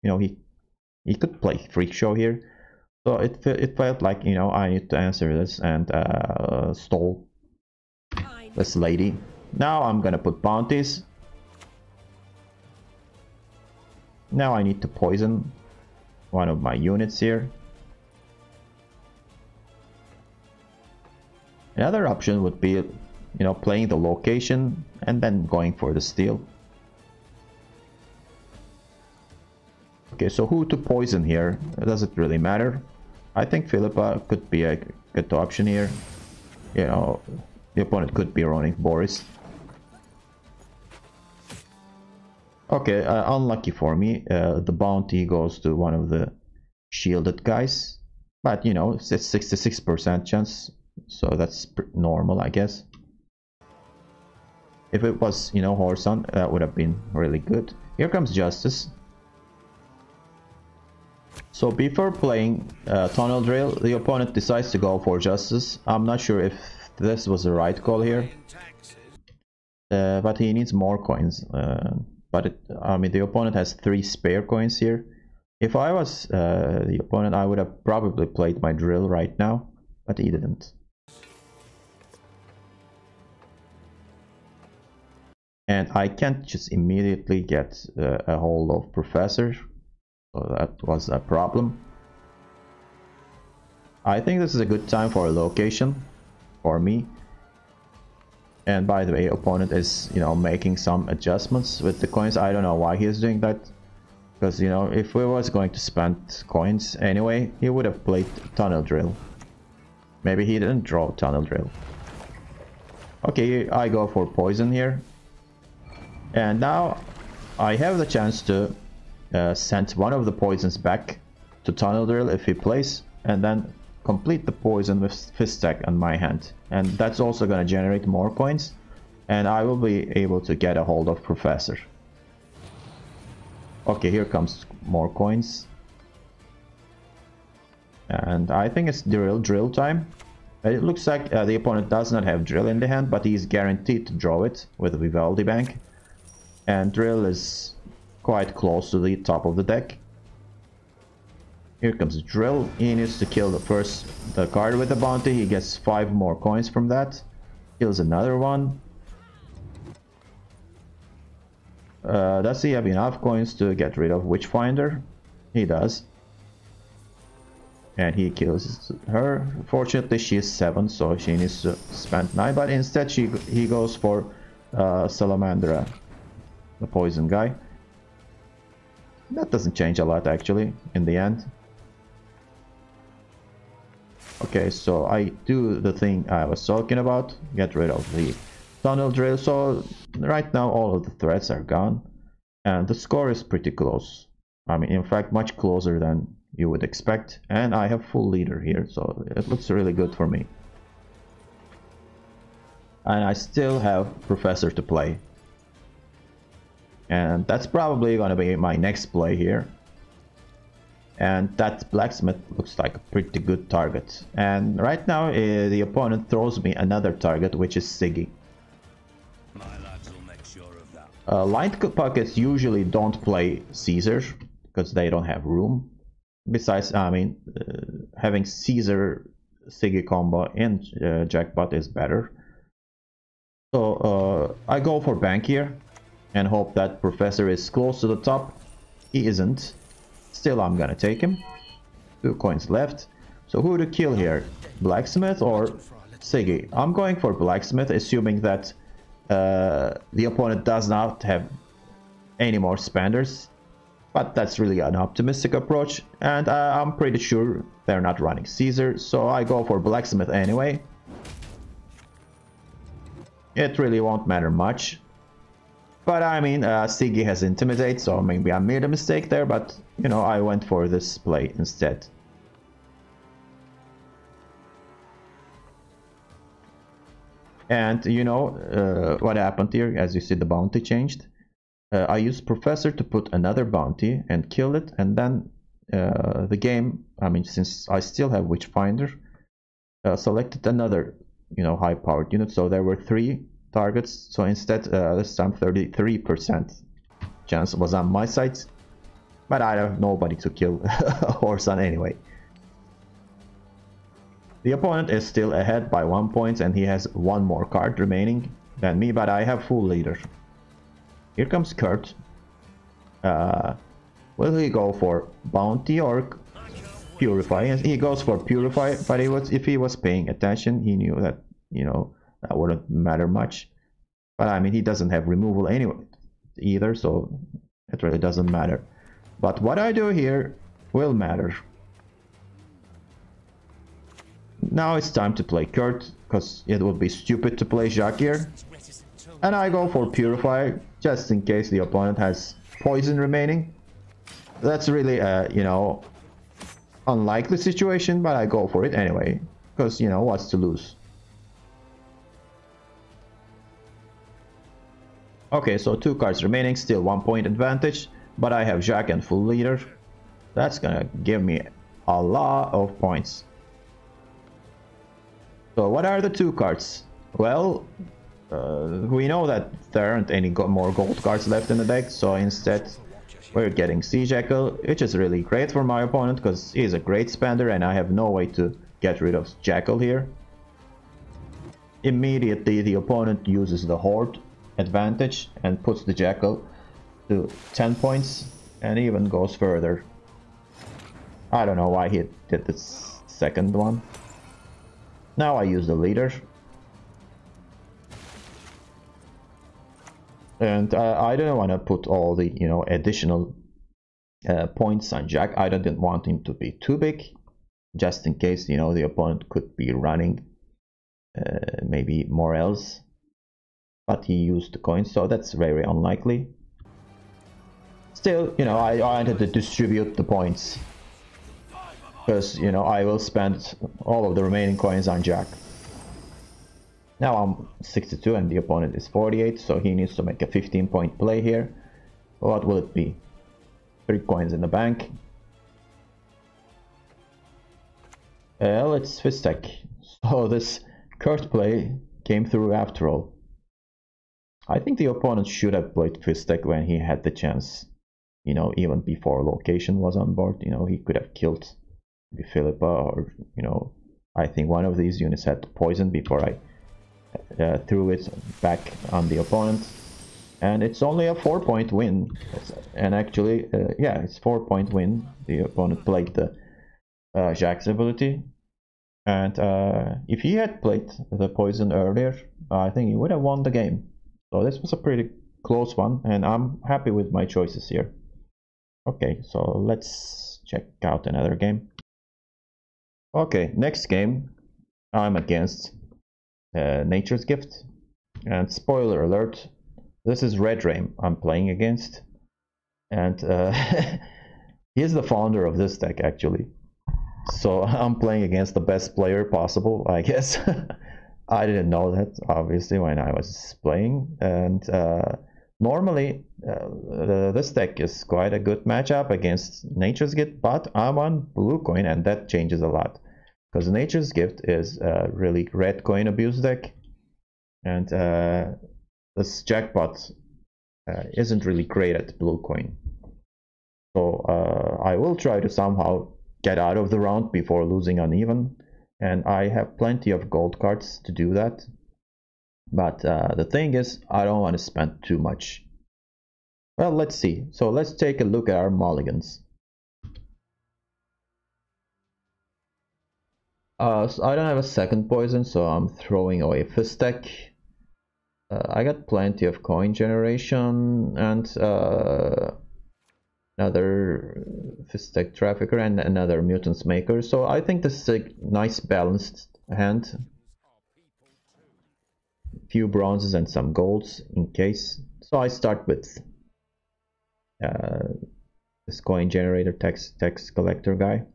you know, he could play Freak Show here, so it felt like, you know, I need to answer this and stall this lady. Now I'm gonna put bounties. Now I need to poison one of my units here. Another option would be, you know, playing the location and then going for the steal. Okay, so who to poison here? Does it really matter? I think Philippa could be a good option here. You know, the opponent could be running Boris. Okay, unlucky for me. The bounty goes to one of the shielded guys. But, you know, it's a 66% chance. So that's normal, I guess. If it was, you know, Horson, that would have been really good. Here comes Justice. So before playing Tunnel Drill, the opponent decides to go for Justice. I'm not sure if this was the right call here. But he needs more coins. I mean, the opponent has 3 spare coins here. If I was the opponent, I would have probably played my drill right now, but he didn't. And I can't just immediately get a hold of Professor, so that was a problem. I think this is a good time for a location for me. And by the way, opponent is, you know, making some adjustments with the coins. I don't know why he is doing that. Because, you know, if we was going to spend coins anyway, he would have played Tunnel Drill. Maybe he didn't draw Tunnel Drill. Okay, I go for Poison here. And now I have the chance to send one of the poisons back to Tunnel Drill if he plays. And then complete the poison with Fist Stack on my hand. And that's also going to generate more coins. And I will be able to get a hold of Professor. Okay, here comes more coins. And I think it's drill time. It looks like the opponent does not have drill in the hand, but he's guaranteed to draw it with Vivaldi Bank. And drill is quite close to the top of the deck. Here comes drill. He needs to kill the card with the bounty. He gets 5 more coins from that. Kills another one. Does he have enough coins to get rid of Witchfinder? He does. And he kills her. Fortunately, she is 7, so she needs to spend 9. But instead, he goes for Salamandra, the poison guy. That doesn't change a lot, actually, in the end. Okay, so I do the thing I was talking about. Get rid of the Tunnel Drill. So right now all of the threats are gone. And the score is pretty close. I mean, in fact, much closer than you would expect. And I have full leader here, so it looks really good for me. And I still have Professor to play. And that's probably gonna be my next play here. And that blacksmith looks like a pretty good target. And right now the opponent throws me another target, which is Siggy. My lads will make sure of that. Light pockets usually don't play Caesar because they don't have room. Besides, I mean, having Caesar Siggy combo in Jackpot is better. So I go for bank here and hope that Professor is close to the top. He isn't. Still, I'm gonna take him. 2 coins left. So who to kill here? Blacksmith or Siggy? I'm going for Blacksmith, assuming that the opponent does not have any more spenders. But that's really an optimistic approach. And I'm pretty sure they're not running Caesar. So I go for Blacksmith anyway. It really won't matter much. But I mean, Siggy has Intimidate, so maybe I made a mistake there, but, you know, I went for this play instead. And, you know, what happened here, as you see, the bounty changed. I used Professor to put another bounty and kill it, and then the game, I mean, since I still have Witchfinder, selected another, you know, high-powered unit, so there were 3 targets, so instead this time 33% chance was on my side, but I have nobody to kill a horse on anyway. The opponent is still ahead by 1 point and he has 1 more card remaining than me, but I have full leader. Here comes Kurt. Will he go for bounty or purify? He goes for purify, but if he was paying attention, he knew that, you know, that wouldn't matter much. But I mean, he doesn't have removal anyway either, so it really doesn't matter. But what I do here will matter. Now it's time to play Kurt, because it would be stupid to play Jacques here. And I go for Purify, just in case the opponent has poison remaining. That's really a, you know, unlikely situation, but I go for it anyway, because, you know, what's to lose? Okay, so 2 cards remaining, still 1 point advantage, but I have Jacques and full leader. That's gonna give me a lot of points. So what are the 2 cards? Well, we know that there aren't any more gold cards left in the deck, so instead we're getting Sea Jackal, which is really great for my opponent because he's a great spender and I have no way to get rid of Jackal here. Immediately the opponent uses the Horde advantage and puts the Jackal to 10 points and even goes further. I don't know why he did this second one. Now I use the leader. And I don't want to put all the, you know, additional points on Jack. I didn't want him to be too big, just in case, you know, the opponent could be running maybe more else. But he used the coins, so that's very unlikely. Still, you know, I wanted to distribute the points. Because, you know, I will spend all of the remaining coins on Jack. Now I'm 62 and the opponent is 48, so he needs to make a 15-point play here. What will it be? 3 coins in the bank. Let's fist stack. So this card play came through after all. I think the opponent should have played fist stack when he had the chance. You know, even before location was on board, you know, he could have killed Philippa, or, you know, I think one of these units had poison before I threw it back on the opponent. And it's only a 4-point win. And actually, yeah, it's 4-point win. The opponent played the Jack's ability. And if he had played the poison earlier, I think he would have won the game. So this was a pretty close one, and I'm happy with my choices here. Okay, so let's check out another game. Okay, next game, I'm against Nature's Gift. And spoiler alert, this is Redrame I'm playing against. And he's the founder of this deck, actually. So I'm playing against the best player possible, I guess. I didn't know that, obviously, when I was playing. And normally, this deck is quite a good matchup against Nature's Gift, but I'm on blue coin, and that changes a lot. Because Nature's Gift is a really red coin abuse deck, and this Jackpot isn't really great at blue coin. So I will try to somehow get out of the round before losing uneven, and I have plenty of gold cards to do that. But the thing is, I don't want to spend too much. Well, let's see. So let's take a look at our mulligans. So I don't have a second poison, so I'm throwing away fist stack. I got plenty of coin generation and another fist stack trafficker and another mutants maker. So I think this is a nice balanced hand. Few bronzes and some golds in case. So I start with this coin generator tax collector guy.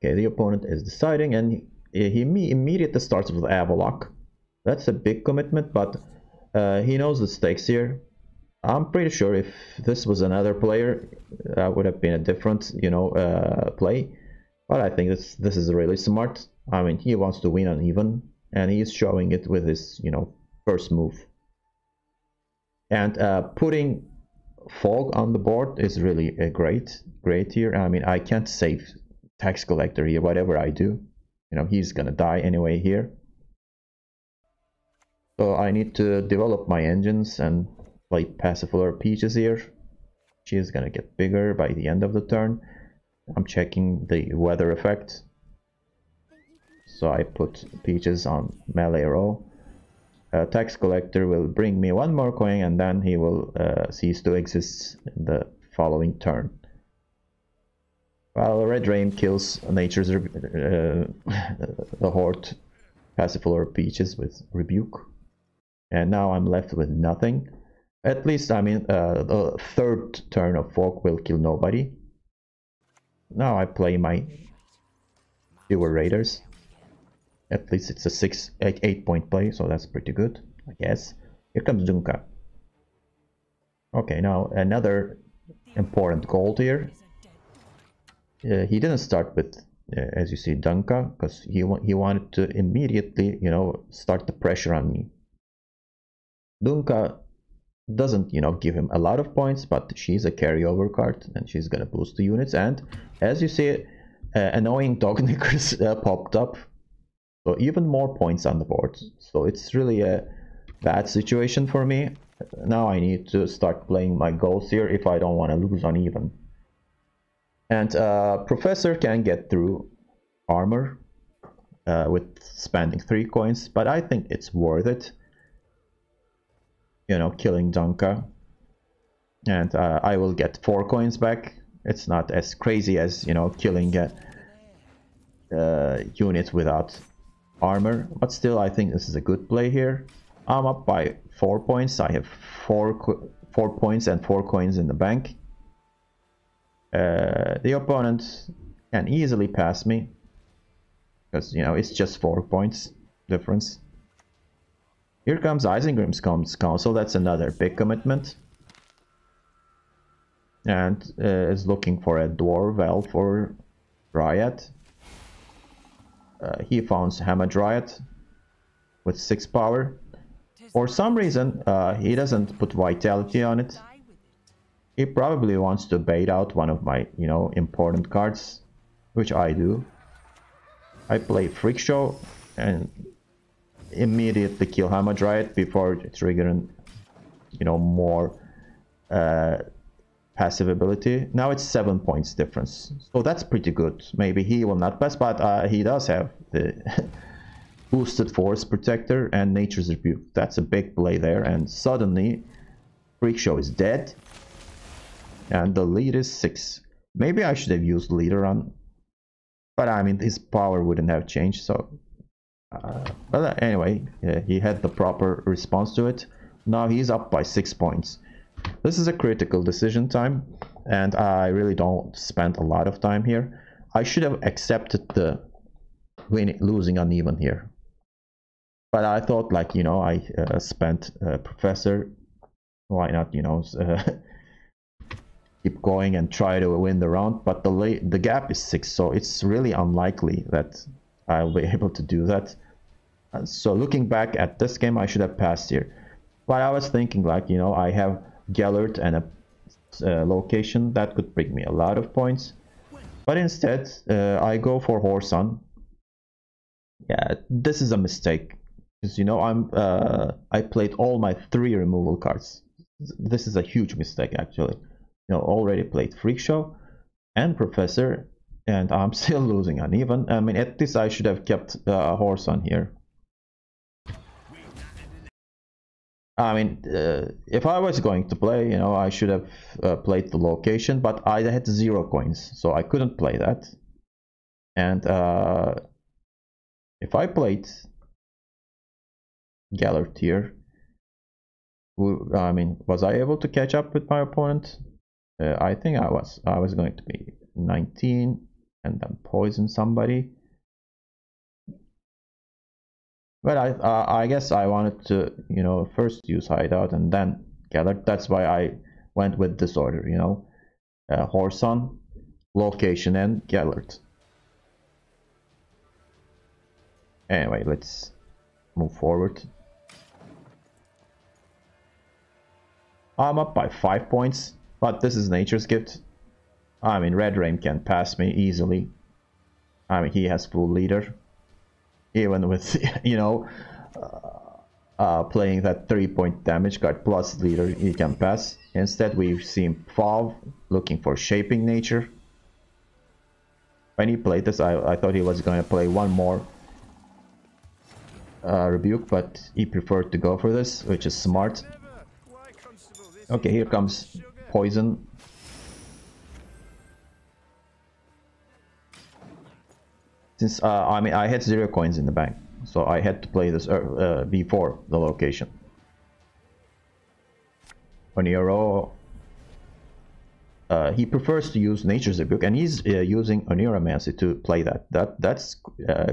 Okay, the opponent is deciding, and he immediately starts with Avalok. That's a big commitment, but he knows the stakes here. I'm pretty sure if this was another player, would have been a different, you know, play. But I think this is really smart. I mean, he wants to win uneven, and he is showing it with his, you know, first move. And putting Fog on the board is really great here. I mean, I can't save tax collector here, whatever I do, you know, he's gonna die anyway here. So I need to develop my engines and play Passiflora Peaches here. She's gonna get bigger by the end of the turn. I'm checking the weather effect. So I put Peaches on melee row. Tax collector will bring me one more coin, and then he will cease to exist in the following turn. Well, Redrame kills Nature's the Horde Passiflora Peaches with Rebuke. And now I'm left with nothing. At least, I mean, the third turn of Fog will kill nobody. Now I play my Sewer Raiders. At least it's a 8-point play, so that's pretty good, I guess. Here comes Dunka. Okay, now another important gold here. He didn't start with, as you see, Dunka, because he wanted to immediately, you know, start the pressure on me. Dunka Doesn't, you know, give him a lot of points, but she's a carryover card and she's gonna boost the units. And as you see, annoying dog knickers popped up, so even more points on the board. So it's really a bad situation for me. Now I need to start playing my goals here if I don't want to lose uneven. And Professor can get through armor with spending 3 coins, but I think it's worth it. You know, killing Donka, and I will get 4 coins back. It's not as crazy as, you know, killing a unit without armor, but still I think this is a good play here. I'm up by 4 points. I have 4 points and 4 coins in the bank. The opponent can easily pass me because, you know, it's just 4 points difference. Here comes Isengrim's Council. That's another big commitment. And is looking for a Dwarf for Dryad. He found Hammer Dryad with 6 power. For some reason, he doesn't put Vitality on it. He probably wants to bait out one of my, you know, important cards, which I do. I play Freak Show and immediately kill Hammer Dryad before triggering, you know, more passive ability. Now it's 7 points difference, so that's pretty good. Maybe he will not pass, but he does have the boosted Force Protector and Nature's Rebuke. That's a big play there, and suddenly Freak Show is dead and the lead is 6. Maybe I should have used Leader on, but I mean his power wouldn't have changed, so but anyway, he had the proper response to it. Now he's up by 6 points. This is a critical decision time, and I really don't spend a lot of time here. I should have accepted the losing uneven here, but I thought, like, you know, I spent Professor, why not, you know, keep going and try to win the round. But the gap is 6, so it's really unlikely that I'll be able to do that. So looking back at this game, I should have passed here. But I was thinking, like, you know, I have Gellert and a location that could bring me a lot of points. But instead, I go for Horson. Yeah, this is a mistake, because, you know, I played all my 3 removal cards. This is a huge mistake, actually. You know, already played Freak Show and Professor, and I'm still losing uneven. I mean, at least I should have kept a horse on here. I mean, if I was going to play, you know, I should have played the location, but I had 0 coins, so I couldn't play that. And if I played Gellert here, I mean, was I able to catch up with my opponent? I think I was. I was going to be 19 and then poison somebody. But I guess I wanted to, you know, first use Hideout and then Gellert. That's why I went with this order, you know. Horson, location, and Gellert. Anyway, let's move forward. I'm up by 5 points, but this is Nature's Gift. I mean, Redrame can pass me easily. I mean, he has full leader. Even with, you know, playing that 3-point damage card plus leader, he can pass. Instead, we've seen Fav looking for Shaping Nature. When he played this, I thought he was going to play one more Rebuke, but he preferred to go for this, which is smart. Okay, here comes Poison. Since I mean, I had 0 coins in the bank, so I had to play this before the location. Oniro, he prefers to use Nature's Rebuke, and he's using Oniromancy to play that. That's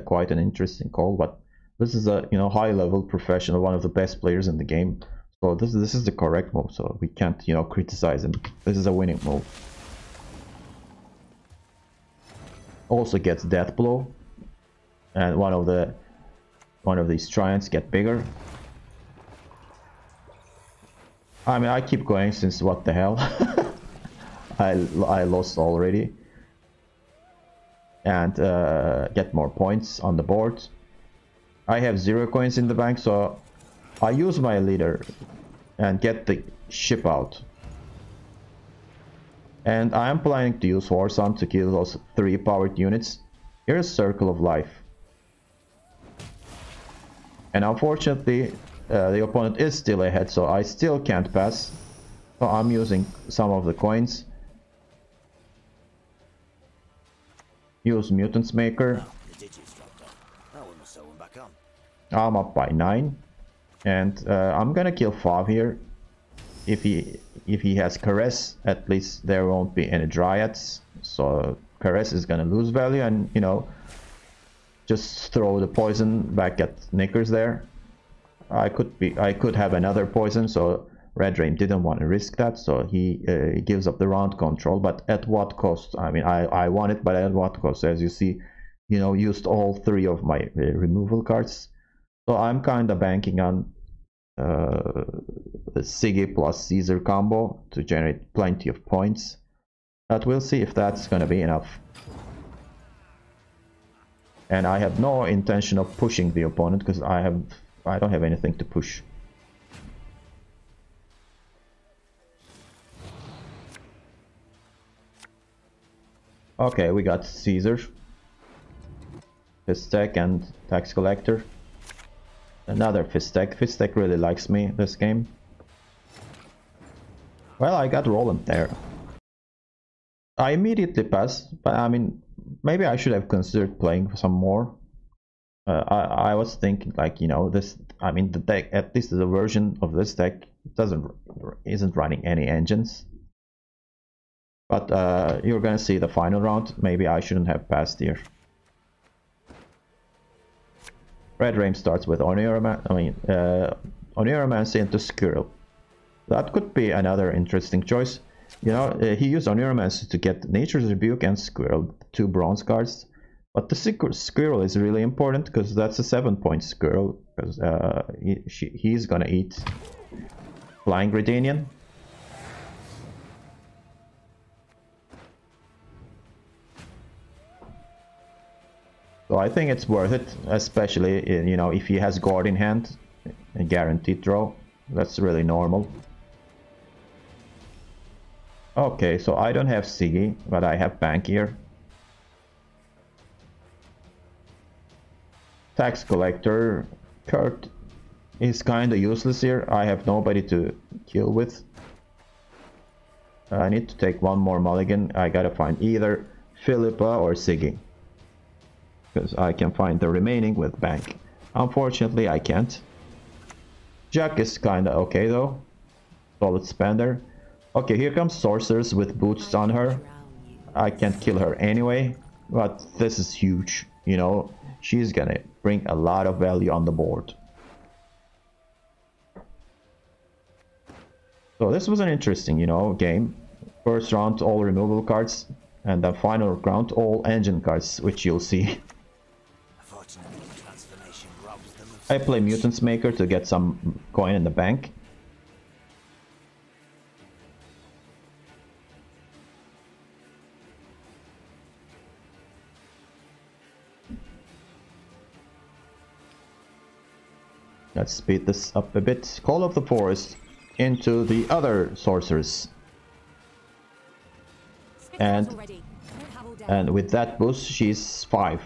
quite an interesting call. But this is a, you know, high-level professional, one of the best players in the game. So this is the correct move. So we can't, you know, criticize him. This is a winning move. Also gets Death Blow, and one of these Triants get bigger. I mean, I keep going since what the hell. I lost already. And get more points on the board. I have 0 coins in the bank, so I use my leader and get the ship out. And I am planning to use Warsun to kill those 3 powered units. Here's Circle of Life. And unfortunately, the opponent is still ahead, so I still can't pass. So I'm using some of the coins. Use Mutant's Maker. I'm up by 9. And I'm gonna kill Fav here. If he has Caress, at least there won't be any Dryads. So Caress is gonna lose value, and you know, just throw the poison back at Knickers there. I could have another poison, so Redrame didn't want to risk that, so he gives up the round control. But at what cost? I mean, I won it, but at what cost? As you see, you know, used all 3 of my removal cards. So I'm kind of banking on the Siggy plus Caesar combo to generate plenty of points. But we'll see if that's gonna be enough. And I have no intention of pushing the opponent because I don't have anything to push. Okay, we got Caesar, Fistek and Tax Collector. Another Fistek. Fistek really likes me this game. Well, I got Roland there. I immediately passed, but I mean, maybe I should have considered playing some more. I was thinking, like, you know, this. I mean, the deck, at least the version of this deck, isn't running any engines. But you're gonna see the final round. Maybe I shouldn't have passed here. Redrame starts with Oneiromancy into Squirrel. That could be another interesting choice. You know, he used Oneiromancy to get Nature's Rebuke and Squirrel, 2 bronze cards. But the Squirrel is really important because that's a 7-point Squirrel. Because he's gonna eat Flying Redanian. So I think it's worth it, especially you know, if he has Guard in hand, a guaranteed draw. That's really normal. Okay, so I don't have Siggy, but I have Bank here. Tax Collector. Kurt is kinda useless here. I have nobody to kill with. I need to take one more mulligan. I gotta find either Philippa or Siggy, because I can find the remaining with Bank. Unfortunately, I can't. Jack is kinda okay though. Solid spender. Okay, here comes Sorceress with boots on her. I can't kill her anyway, but this is huge. You know, she's gonna bring a lot of value on the board. So this was an interesting, you know, game. First round, all removable cards, and then final round, all engine cards, which you'll see. I play Mutant's Maker to get some coin in the bank. Let's speed this up a bit. Call of the Forest into the other sorcerers. And with that boost, she's 5.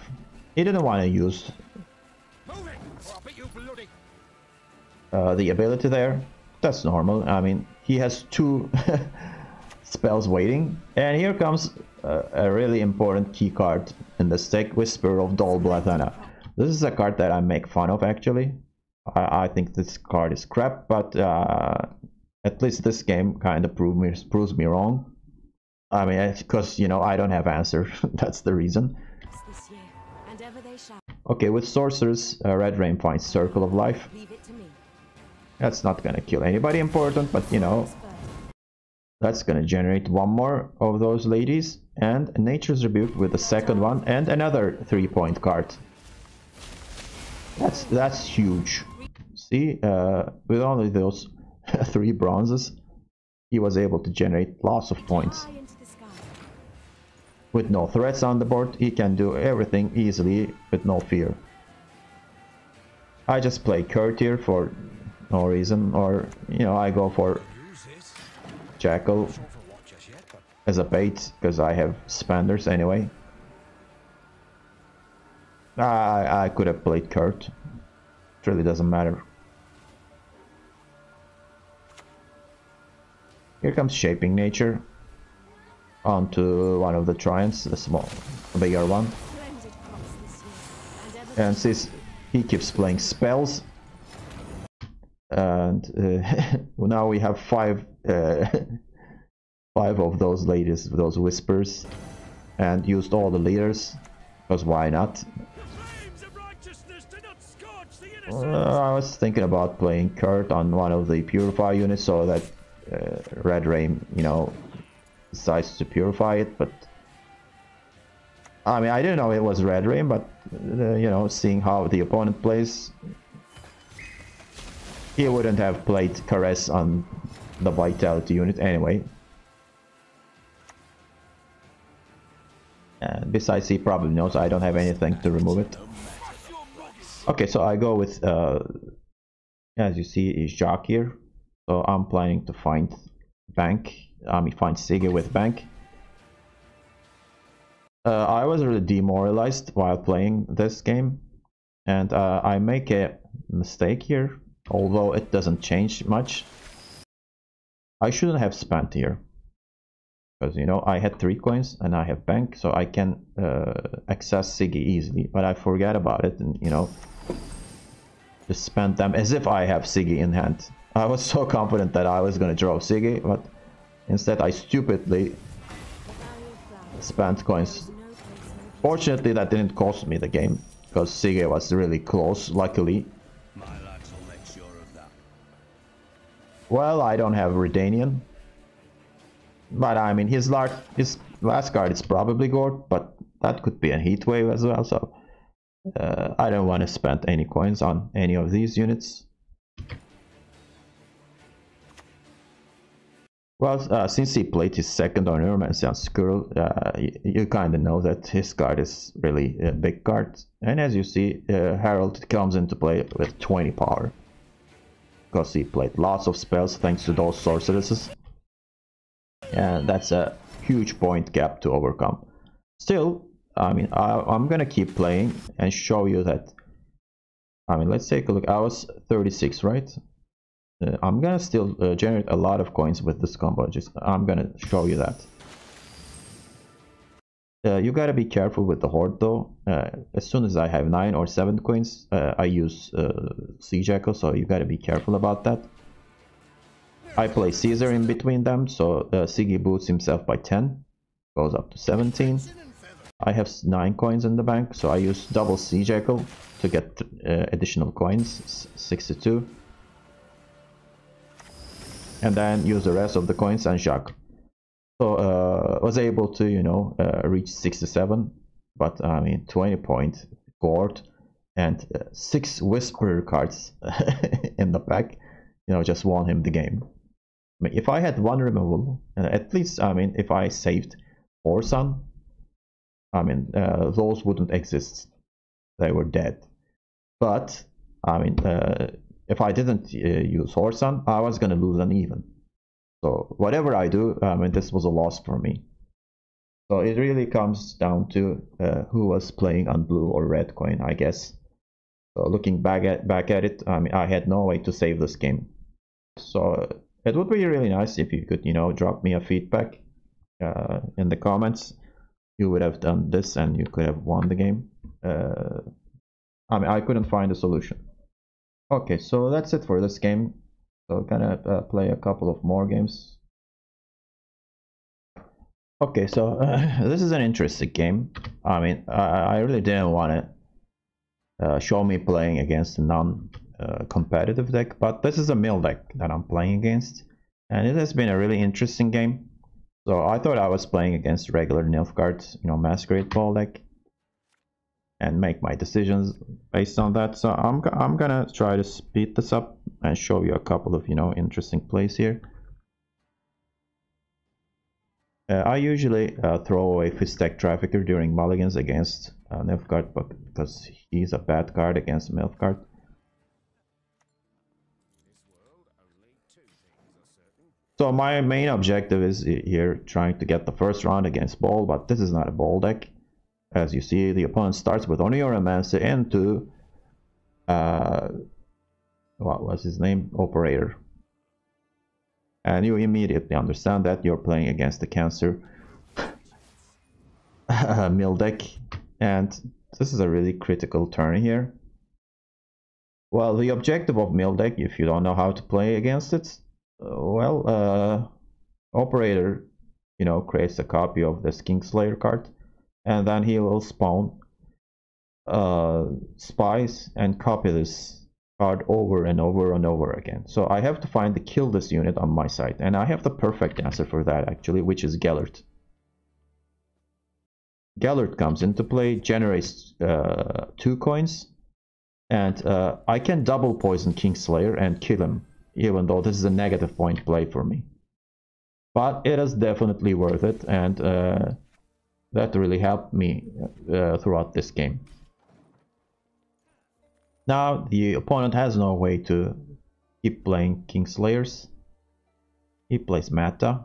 He didn't want to use the ability there. That's normal. I mean, he has 2 spells waiting. And here comes a really important key card in this deck, Whisper of Dol Blathana. This is a card that I make fun of, actually. I think this card is crap, but at least this game kind of proves me wrong. I mean, because, you know, I don't have answer. That's the reason. Okay, with Sorcerers, Redrame finds Circle of Life. That's not gonna kill anybody important, but, you know, that's gonna generate one more of those ladies. And Nature's Rebuke with the second one, and another 3-point card. That's huge. See, with only those 3 bronzes, he was able to generate lots of points. With no threats on the board, he can do everything easily with no fear. I just play Kurt here for no reason, or you know, I go for Jackal as a bait because I have spenders anyway. I could have played Kurt. It really doesn't matter. Here comes Shaping Nature onto one of the Triumphs, the bigger one. And since he keeps playing spells, and now we have 5 of those ladies, those whispers, and used all the leaders, because why not? I was thinking about playing Kurt on one of the Purify units so that Redrame, you know, decides to purify it, but I mean, I didn't know it was Redrame, but you know, seeing how the opponent plays, he wouldn't have played Caress on the Vitality unit anyway. And besides, he probably knows I don't have anything to remove it. Okay, so I go with, as you see, is Jock here. So I'm planning to find Bank. Find Siggy with Bank. I was really demoralized while playing this game, and I make a mistake here, although it doesn't change much. I shouldn't have spent here, because you know, I had 3 coins and I have Bank, so I can access Siggy easily, but I forgot about it, and you know, just spent them as if I have Siggy in hand. I was so confident that I was gonna draw Siggy, but instead I stupidly spent coins. Fortunately, that didn't cost me the game, because Siggy was really close, luckily. My lads will make sure of that. Well, I don't have Redanian, but I mean, his last card is probably Gord, but that could be a heat wave as well, so I don't want to spend any coins on any of these units. Well, since he played his second on Urmancy on Skrull, you kind of know that his card is really a big card. And as you see, Herald comes into play with 20 power, because he played lots of spells thanks to those sorceresses. And that's a huge point gap to overcome. Still, I mean, I'm gonna keep playing and show you that. I mean, let's take a look. I was 36, right? I'm gonna still generate a lot of coins with this combo. I'm gonna show you that. You gotta be careful with the Horde though. As soon as I have 9 or 7 coins, I use Siege Echo, so you gotta be careful about that. I play Caesar in between them, so Siggy boosts himself by 10, goes up to 17. I have 9 coins in the bank, so I use double Siege Echo to get additional coins, 62. And then use the rest of the coins and Jacques. So was able to, you know, reach 67, but I mean 20 point Gord and 6 Whisperer cards in the pack, you know, just won him the game. I mean, if I had 1 removal, at least, I mean, if I saved Orson, I mean, those wouldn't exist. They were dead. But I mean, if I didn't use Orson, I was gonna lose an even. So whatever I do, I mean, this was a loss for me. So it really comes down to who was playing on blue or red coin, I guess. So looking back at it, I mean, I had no way to save this game. So it would be really nice if you could, you know, drop me a feedback in the comments. You would have done this and you could have won the game. I mean, I couldn't find a solution. Okay, so that's it for this game. So gonna play a couple of more games. Okay, so this is an interesting game. I mean, I really didn't want to show me playing against a non-competitive deck, but this is a mill deck that I'm playing against, and it has been a really interesting game. So I thought I was playing against regular Nilfgaard, you know, Masquerade Ball deck, and make my decisions based on that. So I'm gonna try to speed this up and show you a couple of, you know, interesting plays here. I usually throw away Fistech Trafficker during mulligans against Nilfgaard, but because he's a bad card against Nilfgaard. So my main objective is here trying to get the first round against Ball, but this is not a Ball deck. As you see, the opponent starts with Oniomancer into what was his name? Operator. And you immediately understand that you're playing against the Cancer mill deck. And this is a really critical turn here. Well, the objective of mill deck, if you don't know how to play against it, Operator, you know, creates a copy of this Kingslayer card. And then he will spawn spies and copy this card over and over and over again. So I have to find the kill this unit on my side, and I have the perfect answer for that actually, which is Gellert. Gellert comes into play, generates 2 coins, and I can double poison Kingslayer and kill him, even though this is a negative point play for me. But it is definitely worth it, and that really helped me throughout this game. Now the opponent has no way to keep playing Kingslayers. He plays Mata.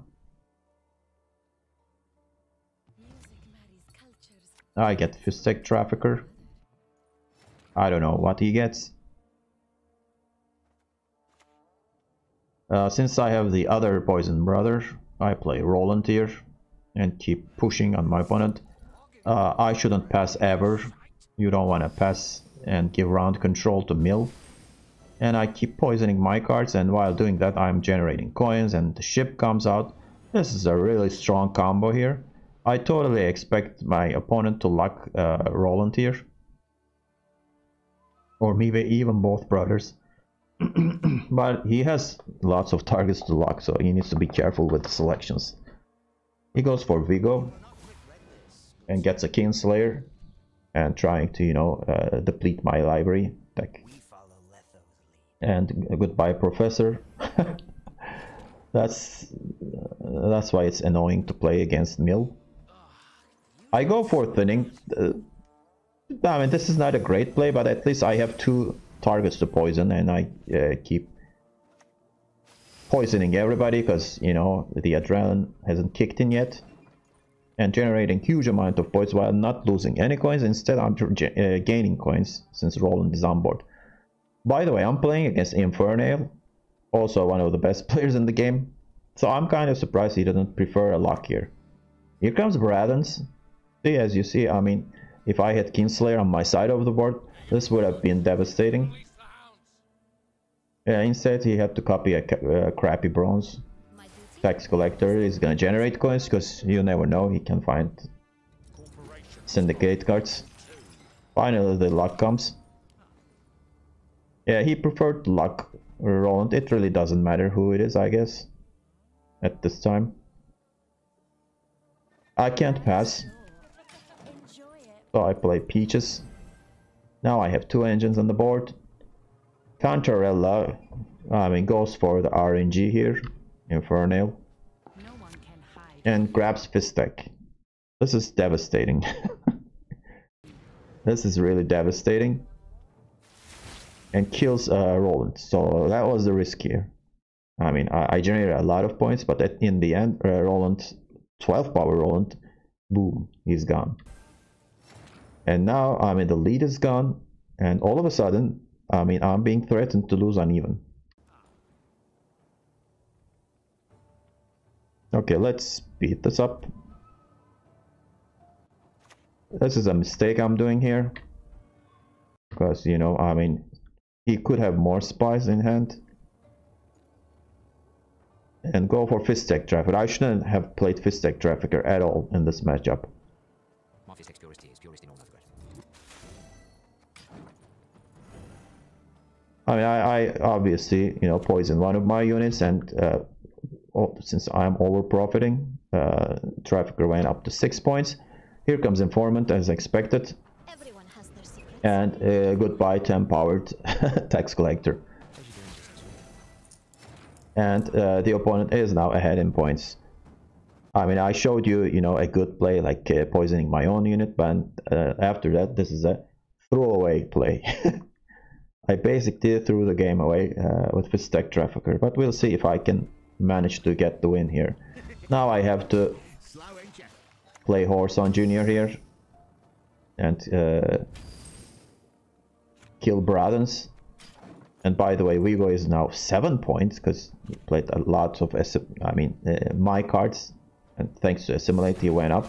I get Fistech Trafficker. I don't know what he gets. Since I have the other Poison Brother, I play Roland here and keep pushing on my opponent. I shouldn't pass ever. You don't want to pass and give round control to mill. And I keep poisoning my cards, and while doing that I'm generating coins and the ship comes out. This is a really strong combo here. I totally expect my opponent to luck Roland here. Or maybe even both brothers. But he has lots of targets to lock, so he needs to be careful with the selections. He goes for Vigo and gets a Kingslayer and trying to, you know, deplete my library deck. And goodbye, Professor. That's why it's annoying to play against Mill. I go for Thinning. I mean, this is not a great play, but at least I have 2 targets to poison, and I keep poisoning everybody because, you know, the adrenaline hasn't kicked in yet, and generating huge amount of points while not losing any coins. Instead I'm gaining coins since Roland is on board. By the way, I'm playing against Infernale, also one of the best players in the game, so I'm kind of surprised he didn't prefer a lock here. Here comes Bradens. See, as you see, I mean, if I had Kingslayer on my side of the board, this would have been devastating. Instead he had to copy a crappy bronze. Tax Collector is gonna generate coins because you never know, he can find syndicate cards. Finally the luck comes. Yeah, he preferred luck Roland. It really doesn't matter who it is, I guess, at this time. I can't pass, so I play Peaches. Now I have 2 engines on the board. Cantarella, I mean, goes for the RNG here, Infernale, and grabs Fistech. This is devastating. This is really devastating. And kills Roland. So that was the risk here. I mean, I generated a lot of points, but in the end, Roland, 12 power Roland, boom, he's gone. And now, I mean, the lead is gone, and all of a sudden, I mean, I'm being threatened to lose uneven. Okay, let's speed this up. This is a mistake I'm doing here, because, you know, I mean, he could have more spies in hand and go for Fistech Trafficker. I shouldn't have played Fistech Trafficker at all in this matchup. I mean, I obviously, you know, poison one of my units, and since I'm over profiting, Trafficker went up to 6 points. Here comes Informant as expected. And goodbye 10 powered tax collector. And the opponent is now ahead in points. I mean, I showed you, you know, a good play like poisoning my own unit, but after that, this is a throwaway play. I basically threw the game away with this tech trafficker, but we'll see if I can manage to get the win here. Now I have to play horse on Junior here and kill Bradens. And by the way, Vigo is now 7 points because he played a lot of my cards, and thanks to Assimilate he went up.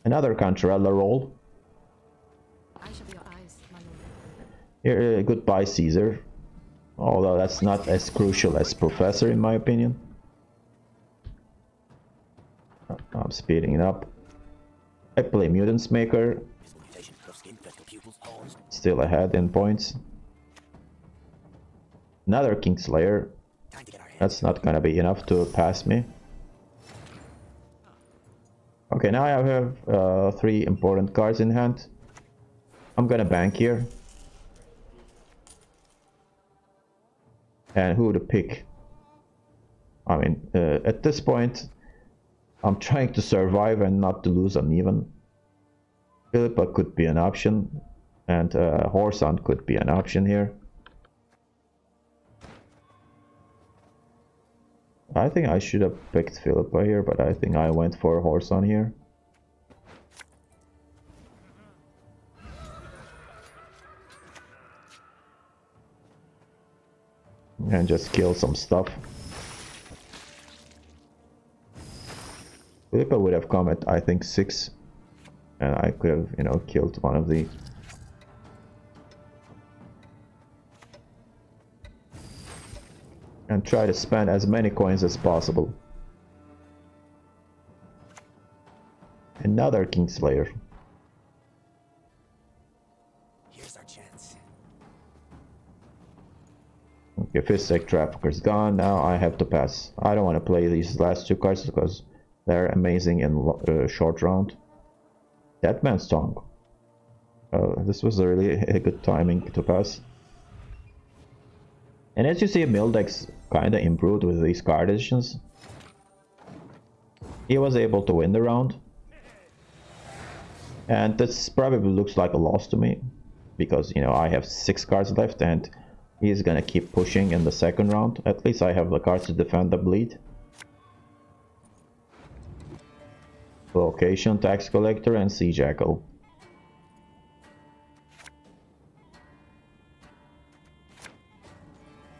Another Cantarella roll. I shall be your eyes, my lord. Here, goodbye Caesar, although that's not as crucial as Professor in my opinion. I'm speeding it up. I play Mutants Maker, still ahead in points. Another Kingslayer, that's not gonna be enough to pass me. Okay, now I have 3 important cards in hand. I'm gonna bank here. And who to pick? I mean, at this point, I'm trying to survive and not to lose uneven. Philippa could be an option, and Horsan could be an option here. I think I should have picked Philippa here, but I think I went for Horsan here. And just kill some stuff. Philippa would have come at, I think, 6. And I could have, you know, killed one of the... and try to spend as many coins as possible. Another Kingslayer. Here's our chance. Okay, Fistech Trafficker's gone. Now I have to pass. I don't want to play these last 2 cards because they're amazing in short round. Deadman's Tongue. This was really a good timing to pass. And as you see, Mildex kinda improved with these card additions. He was able to win the round. And this probably looks like a loss to me, because, you know, I have 6 cards left and he's gonna keep pushing in the second round. At least I have the cards to defend the bleed. Location, Tax Collector, and Sea Jackal.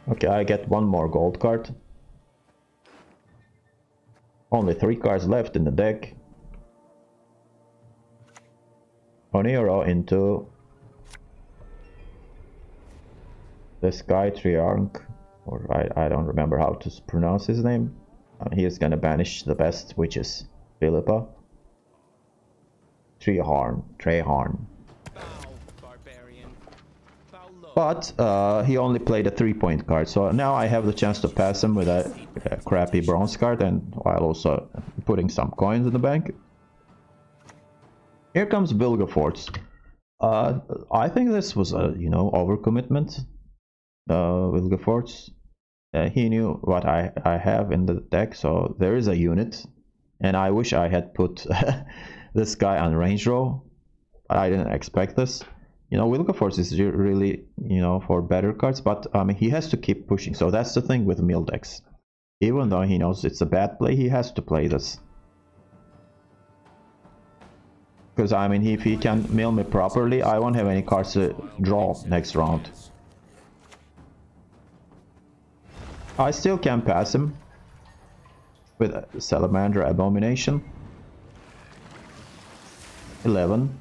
Okay, I get 1 more gold card. Only 3 cards left in the deck. Oniro into the Sky Triarch, or I don't remember how to pronounce his name. He is gonna banish the best, which is Philippa. Trehorn. But he only played a 3-point card, so now I have the chance to pass him with a crappy bronze card, and while also putting some coins in the bank. Here comes Vilgefortz. I think this was a, you know, overcommitment. Vilgefortz. He knew what I have in the deck, so there is a unit, and I wish I had put this guy on range row, but I didn't expect this. You know, Vilgefortz is really, you know, for better cards, but he has to keep pushing. So that's the thing with Mildex. Even though he knows it's a bad play, he has to play this. Because, I mean, if he can mill me properly, I won't have any cards to draw next round. I still can pass him with Salamander Abomination. 11.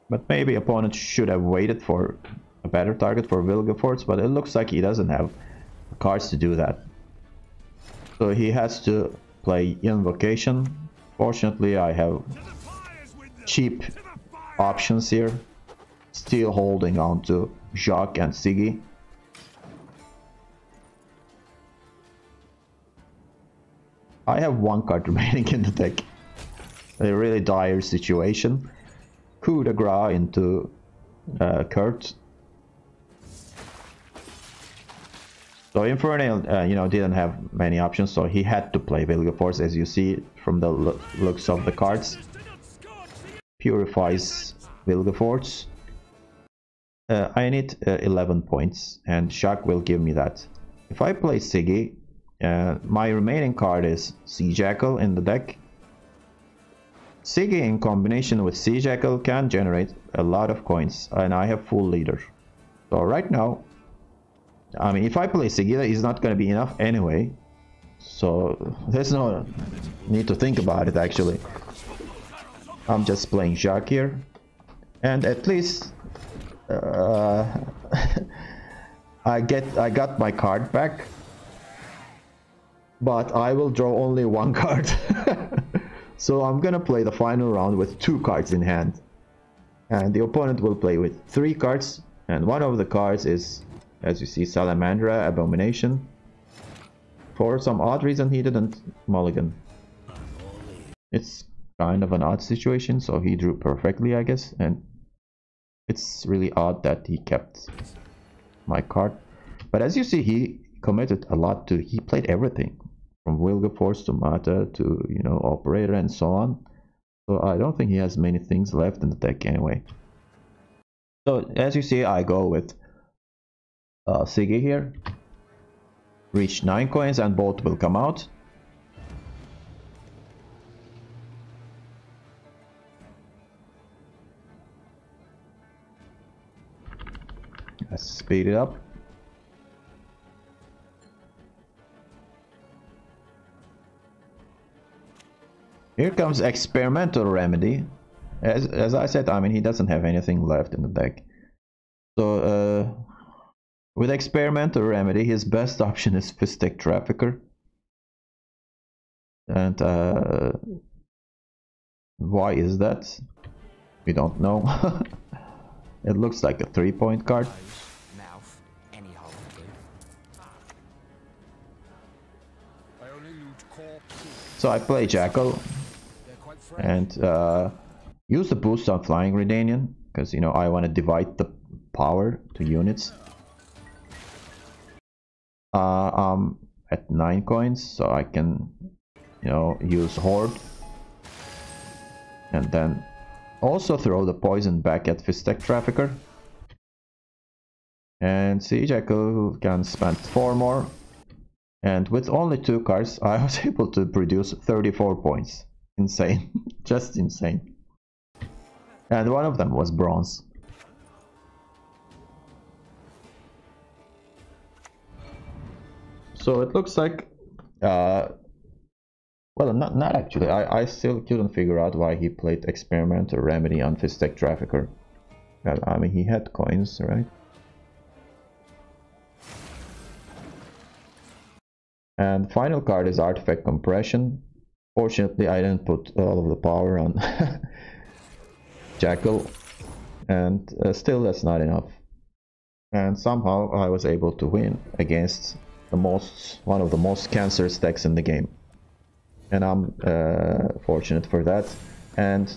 But maybe opponent should have waited for a better target for Vilgefortz, but it looks like he doesn't have cards to do that. So he has to play Invocation. Fortunately, I have cheap options here. Still holding on to Jacques and Siggy. I have one card remaining in the deck. A really dire situation. Coup de grace into Kurt. So Infernal, you know, didn't have many options, so he had to play Wilgefortz, as you see from the looks of the cards. Purifies Wilgefortz. I need 11 points, and Shock will give me that. If I play Siggy, my remaining card is Sea Jackal in the deck. Siggy in combination with Sea Jackal can generate a lot of coins, and I have full leader. So right now, I mean, if I play Siggy, it's not going to be enough anyway. So there's no need to think about it actually. I'm just playing Jacques here, and at least I got my card back, but I will draw only one card. So I'm gonna play the final round with 2 cards in hand, and the opponent will play with 3 cards, and one of the cards is, as you see, Salamandra, Abomination. For some odd reason he didn't mulligan. It's kind of an odd situation, so he drew perfectly, I guess, and it's really odd that he kept my card. But as you see, he committed a lot to, he played everything from Wilgefortz to Mata to, you know, Operator and so on. So I don't think he has many things left in the deck anyway. So as you see, I go with Siggy here. Reach 9 coins and both will come out. Let's speed it up. Here comes Experimental Remedy. As I said, I mean, he doesn't have anything left in the deck. So with Experimental Remedy, his best option is Fistic Trafficker. And why is that? We don't know. It looks like a 3-point card. So I play Jackal and use the boost on Flying Redanian, because, you know, I want to divide the power to units. I'm at 9 coins, so I can, you know, use Horde and then also throw the poison back at Fistic Trafficker. And Sea Jackal can spend 4 more. And with only 2 cards, I was able to produce 34 points. Insane. Just insane. And one of them was bronze. So it looks like... well, not actually. I still couldn't figure out why he played Experimental Remedy on Fistic Trafficker. Well, I mean, he had coins, right? And final card is Artifact Compression. Fortunately, I didn't put all of the power on Jackal, and still that's not enough. And somehow I was able to win against one of the most cancerous decks in the game. And I'm fortunate for that. And